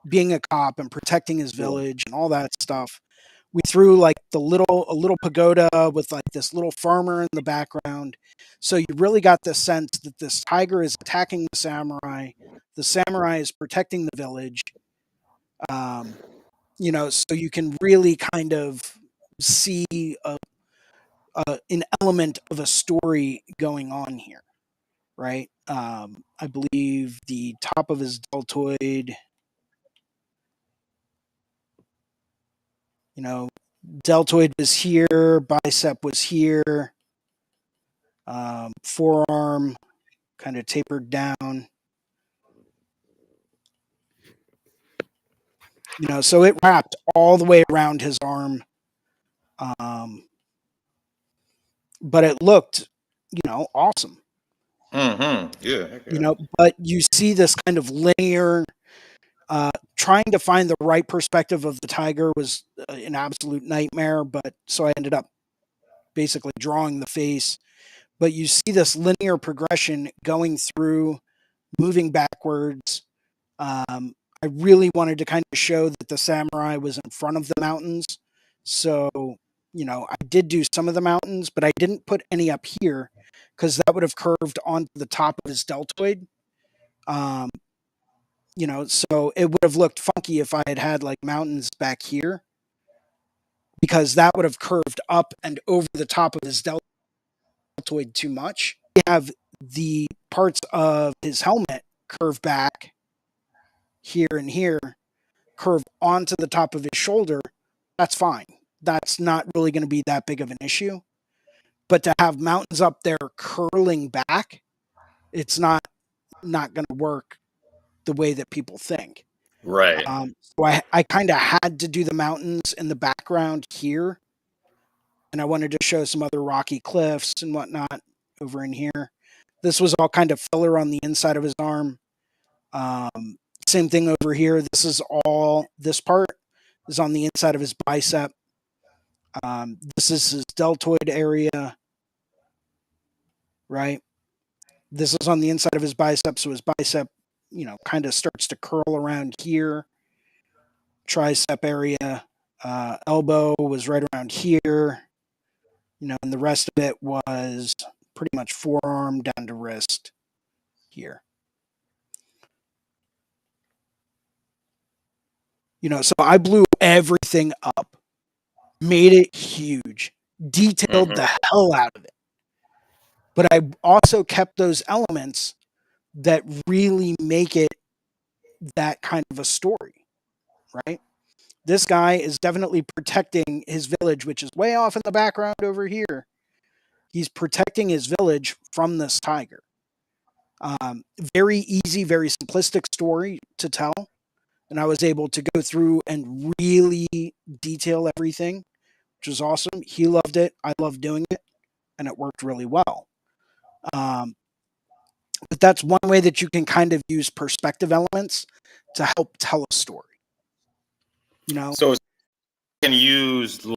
[SPEAKER 1] being a cop and protecting his
[SPEAKER 2] Yeah.
[SPEAKER 1] village and all that stuff, we threw like a little pagoda with like this little farmer in the background. So you really got the sense that this tiger is attacking the samurai is protecting the village. Um, so you can really kind of see an element of a story going on here, right? I believe the top of his deltoid, you know, deltoid was here, bicep was here, forearm kind of tapered down, so it wrapped all the way around his arm. Um, but it looked, awesome,
[SPEAKER 2] Mm-hmm. Yeah. Heck yeah.
[SPEAKER 1] but you see this kind of linear, trying to find the right perspective of the tiger was an absolute nightmare. But so I ended up basically drawing the face. But you see this linear progression going through, moving backwards. I really wanted to kind of show that the samurai was in front of the mountains. So, I did do some of the mountains, but I didn't put any up here because that would have curved onto the top of his deltoid. Um, so it would have looked funky if I had had like mountains back here because that would have curved up and over the top of his deltoid too much. We have the parts of his helmet curve back here and here, curve onto the top of his shoulder, that's fine. That's not really going to be that big of an issue. But to have mountains up there curling back, it's not going to work the way that people think.
[SPEAKER 2] Right.
[SPEAKER 1] So I kind of had to do the mountains in the background here, and I wanted to show some other rocky cliffs and whatnot over in here. This was all kind of filler on the inside of his arm. Same thing over here. This part is on the inside of his bicep. This is his deltoid area, right? This is on the inside of his bicep, so his bicep, kind of starts to curl around here. Tricep area, elbow was right around here, and the rest of it was pretty much forearm down to wrist here. So I blew everything up, made it huge, detailed the hell out of it. But I also kept those elements that really make it that kind of a story, right? This guy is definitely protecting his village, which is way off in the background over here. He's protecting his village from this tiger. Very easy, very simplistic story to tell. And I was able to go through and really detail everything, which was awesome. He loved it. I loved doing it. And it worked really well. But that's one way that you can kind of use perspective elements to help tell a story.
[SPEAKER 2] So it's can use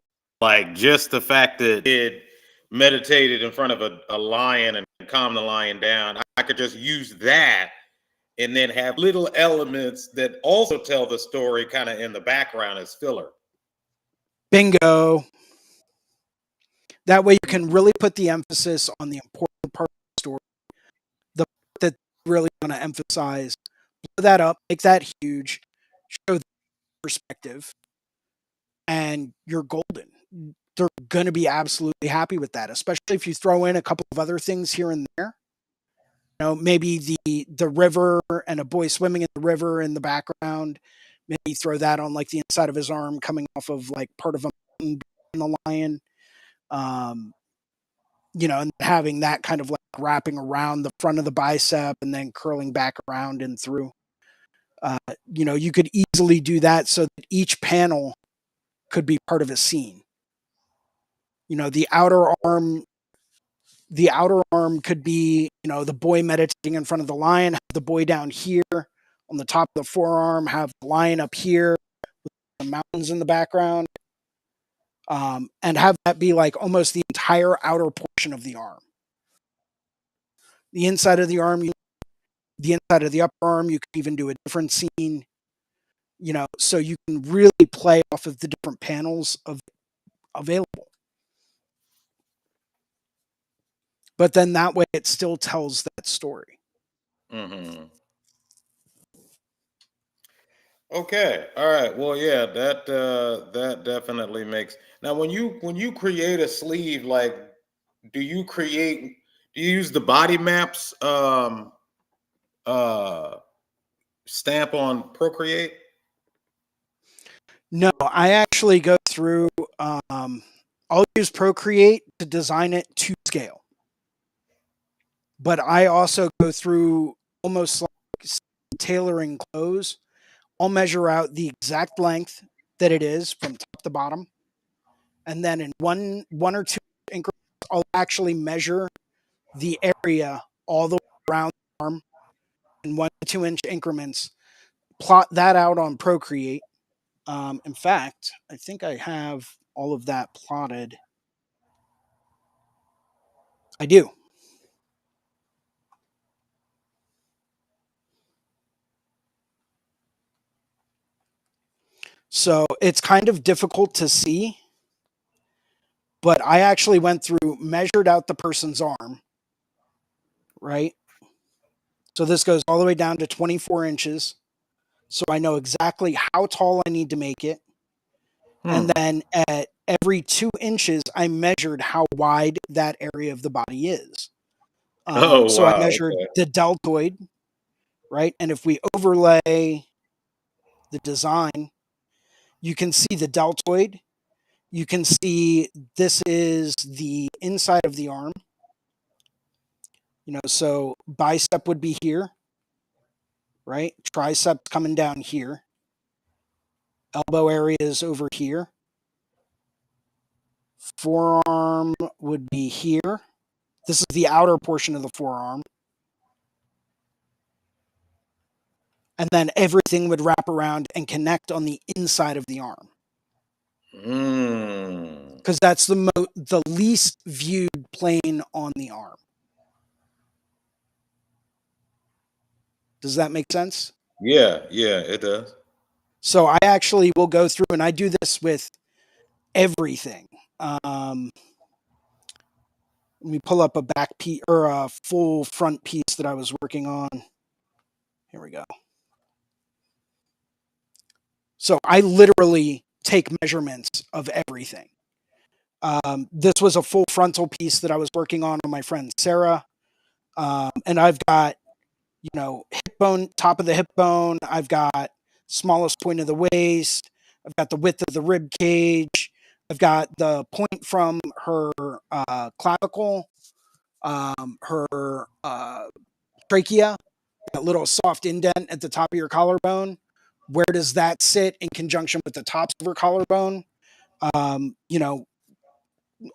[SPEAKER 2] like just the fact that it meditated in front of a lion and calmed the lion down. I could just use that and then have little elements that also tell the story kind of in the background as filler.
[SPEAKER 1] Bingo. That way you can really put the emphasis on the important part of the story, the part that really want to emphasize. Blow that up, make that huge, show the perspective, and you're golden. They're going to be absolutely happy with that, especially if you throw in a couple of other things here and there. Maybe the river and a boy swimming in the river in the background. Maybe throw that on like the inside of his arm coming off of like part of a mountain in the lion. And having that kind of like wrapping around the front of the bicep and then curling back around and through. You could easily do that so that each panel could be part of a scene. The outer arm could be, the boy meditating in front of the lion, have the boy down here on the top of the forearm, have the lion up here with the mountains in the background, and have that be like almost the entire outer portion of the arm. The inside of the arm, the inside of the upper arm, you can even do a different scene, so you can really play off of the different panels available. But then that way it still tells that story.
[SPEAKER 2] Okay. All right. Well, yeah, that definitely makes. Now, when you create a sleeve, like, do you use the body maps stamp on Procreate?
[SPEAKER 1] No, I actually go through. I'll use Procreate to design it to scale, but I also go through almost like tailoring clothes. I'll measure out the exact length that it is from top to bottom, and then in one or two increments, I'll actually measure the area all the way around the arm in 1 to 2 inch increments. Plot that out on Procreate. In fact, I think I have all of that plotted. I do. So it's kind of difficult to see, but I actually went through, measured out the person's arm, right? So this goes all the way down to 24 inches. So I know exactly how tall I need to make it. And then at every 2 inches, I measured how wide that area of the body is.
[SPEAKER 2] Oh
[SPEAKER 1] So I
[SPEAKER 2] wow.
[SPEAKER 1] measured
[SPEAKER 2] Okay.
[SPEAKER 1] the deltoid, right? And if we overlay the design, you can see the deltoid. You can see this is the inside of the arm. So bicep would be here, right? Tricep coming down here. Elbow area is over here. Forearm would be here. This is the outer portion of the forearm. And then everything would wrap around and connect on the inside of the arm.
[SPEAKER 2] Mm.
[SPEAKER 1] Because that's the least viewed plane on the arm. Does that make sense?
[SPEAKER 2] Yeah, yeah, it does.
[SPEAKER 1] So I actually will go through and I do this with everything. Let me pull up a back piece or a full front piece that I was working on. Here we go. So I literally take measurements of everything. This was a full frontal piece that I was working on my friend Sarah. And I've got, hip bone, top of the hip bone. I've got smallest point of the waist. I've got the width of the rib cage. I've got the point from her clavicle, her trachea, that little soft indent at the top of your collarbone. Where does that sit in conjunction with the tops of her collarbone? Um, you know,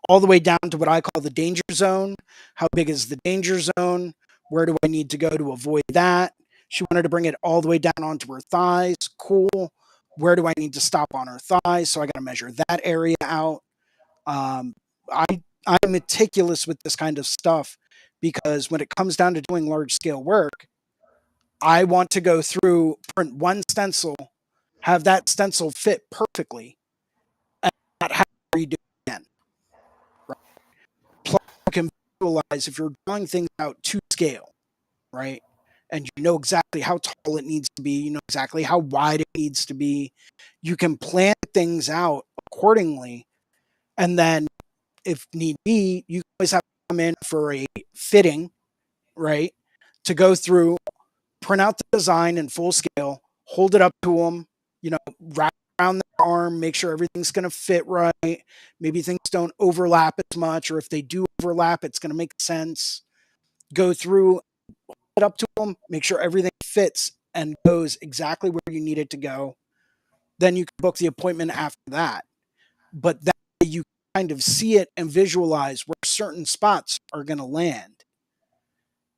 [SPEAKER 1] all the way down to what I call the danger zone. How big is the danger zone? Where do I need to go to avoid that? She wanted to bring it all the way down onto her thighs. Cool. Where do I need to stop on her thighs? So I got to measure that area out. Um, I I'm meticulous with this kind of stuff because when it comes down to doing large scale work, I want to go through, print one stencil, have that stencil fit perfectly, and not have to redo it again. Right? Plus, you can visualize if you're drawing things out to scale, right? And you know exactly how tall it needs to be, you know exactly how wide it needs to be. You can plan things out accordingly. And then, if need be, you always have to come in for a fitting, right? To go through, print out the design in full scale, hold it up to them, wrap around their arm, make sure everything's going to fit right. Maybe things don't overlap as much, or if they do overlap, it's going to make sense. Go through it up to them, make sure everything fits and goes exactly where you need it to go. Then you can book the appointment after that. But that way you kind of see it and visualize where certain spots are going to land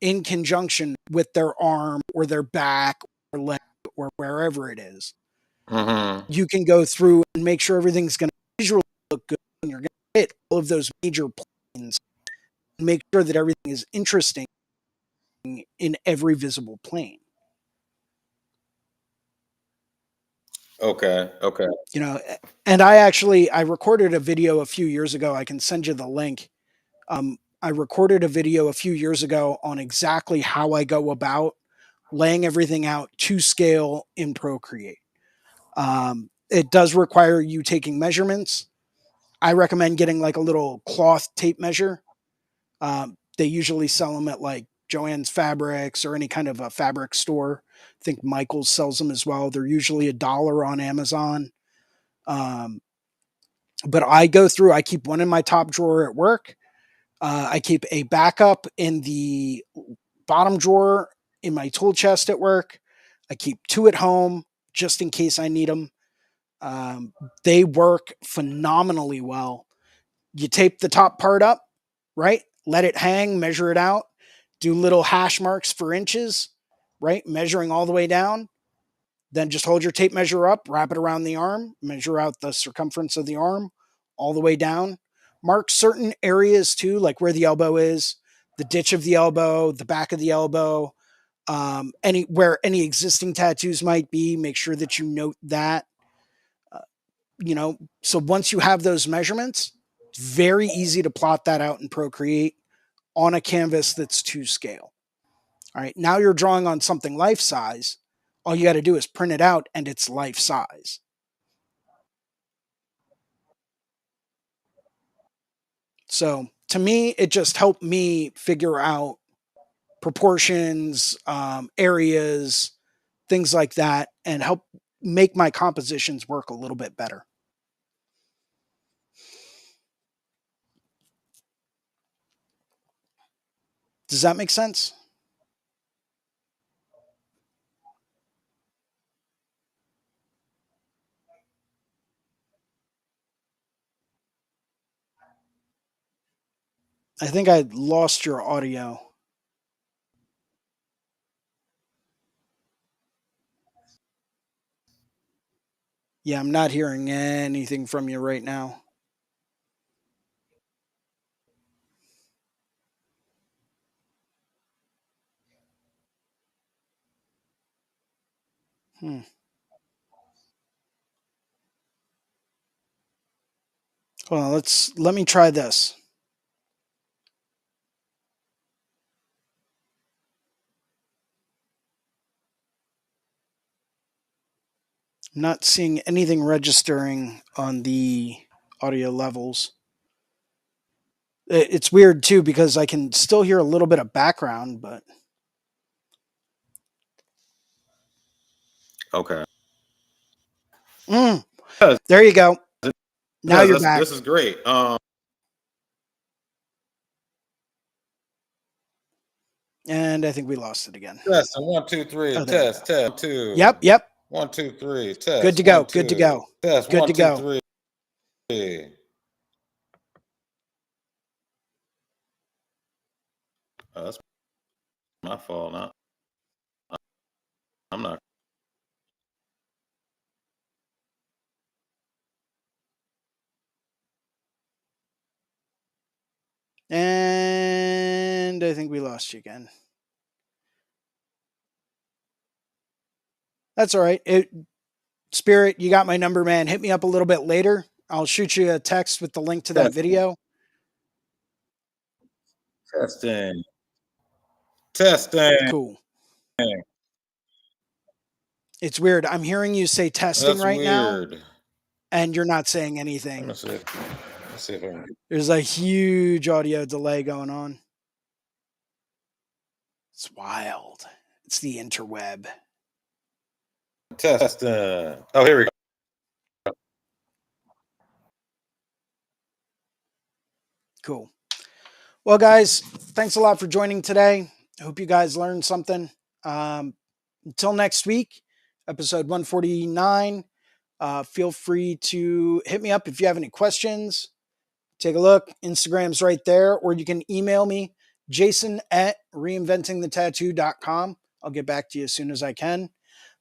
[SPEAKER 1] in conjunction with their arm or their back or leg or wherever it is.
[SPEAKER 2] Mm-hmm.
[SPEAKER 1] You can go through and make sure everything's going to visually look good and you're going to hit all of those major planes and make sure that everything is interesting in every visible plane.
[SPEAKER 2] Okay. Okay.
[SPEAKER 1] you know and I recorded a video a few years ago. I can send you the link. I recorded a video a few years ago on exactly how I go about laying everything out to scale in Procreate. It does require you taking measurements. I recommend getting like a little cloth tape measure. They usually sell them at like Joann's Fabrics or any kind of a fabric store. I think Michael's sells them as well. They're usually $1 on Amazon. Um, but I go through, I keep one in my top drawer at work. I keep a backup in the bottom drawer in my tool chest at work. I keep two at home just in case I need them. Um, they work phenomenally well. You tape the top part up, right? Let it hang, measure it out, do little hash marks for inches, right? Measuring all the way down. Then just hold your tape measure up, wrap it around the arm, measure out the circumference of the arm all the way down. Mark certain areas too, like where the elbow is, the ditch of the elbow, the back of the elbow, any where any existing tattoos might be. Make sure that you note that. Uh, so once you have those measurements, it's very easy to plot that out in Procreate on a canvas that's to scale. All right, now you're drawing on something life size. All you got to do is print it out and it's life size. So to me, it just helped me figure out proportions, areas, things like that, and help make my compositions work a little bit better. Does that make sense? I think I lost your audio. Yeah, I'm not hearing anything from you right now. Hmm. Hold on, let me try this. I'm not seeing anything registering on the audio levels. It's weird too because I can still hear a little bit of background, but
[SPEAKER 2] Okay.
[SPEAKER 1] mm,
[SPEAKER 2] Because
[SPEAKER 1] there you go. Now you're back,
[SPEAKER 2] this is great.
[SPEAKER 1] and I think we lost it again.
[SPEAKER 2] Test and 1, 2, 3.
[SPEAKER 1] Oh, there we go.
[SPEAKER 2] Test, test, 2.
[SPEAKER 1] Yep, yep.
[SPEAKER 2] 1, 2, 3.
[SPEAKER 1] Good to
[SPEAKER 2] Test,
[SPEAKER 1] go.
[SPEAKER 2] 1,
[SPEAKER 1] Good to
[SPEAKER 2] 2.
[SPEAKER 1] go.
[SPEAKER 2] Test,
[SPEAKER 1] Good
[SPEAKER 2] 1,
[SPEAKER 1] to
[SPEAKER 2] 2,
[SPEAKER 1] go.
[SPEAKER 2] 3. That's my fault. I'm not.
[SPEAKER 1] And I think we lost you again. That's all right. Spirit, you got my number, man. Hit me up a little bit later. I'll shoot you a text with the link to that
[SPEAKER 2] Testing.
[SPEAKER 1] video.
[SPEAKER 2] Testing. Testing.
[SPEAKER 1] Cool. It's weird. I'm hearing you say testing
[SPEAKER 2] That's
[SPEAKER 1] right now,
[SPEAKER 2] weird.
[SPEAKER 1] and you're not saying
[SPEAKER 2] Let
[SPEAKER 1] anything.
[SPEAKER 2] me see. Let's see if I can.
[SPEAKER 1] There's a huge audio delay going on. It's wild. It's the interweb.
[SPEAKER 2] Testing. Oh, here we go.
[SPEAKER 1] Cool. Well, guys, thanks a lot for joining today. I hope you guys learned something. Until next week, episode 149. Feel free to hit me up if you have any questions. Take a look. Instagram's right there, or you can email me, Jason at reinventingthetattoo.com. I'll get back to you as soon as I can.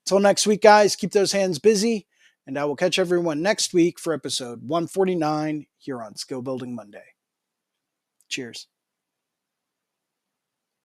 [SPEAKER 1] Till next week, guys, keep those hands busy, and I will catch everyone next week for episode 149 here on Skill Building Monday. Cheers.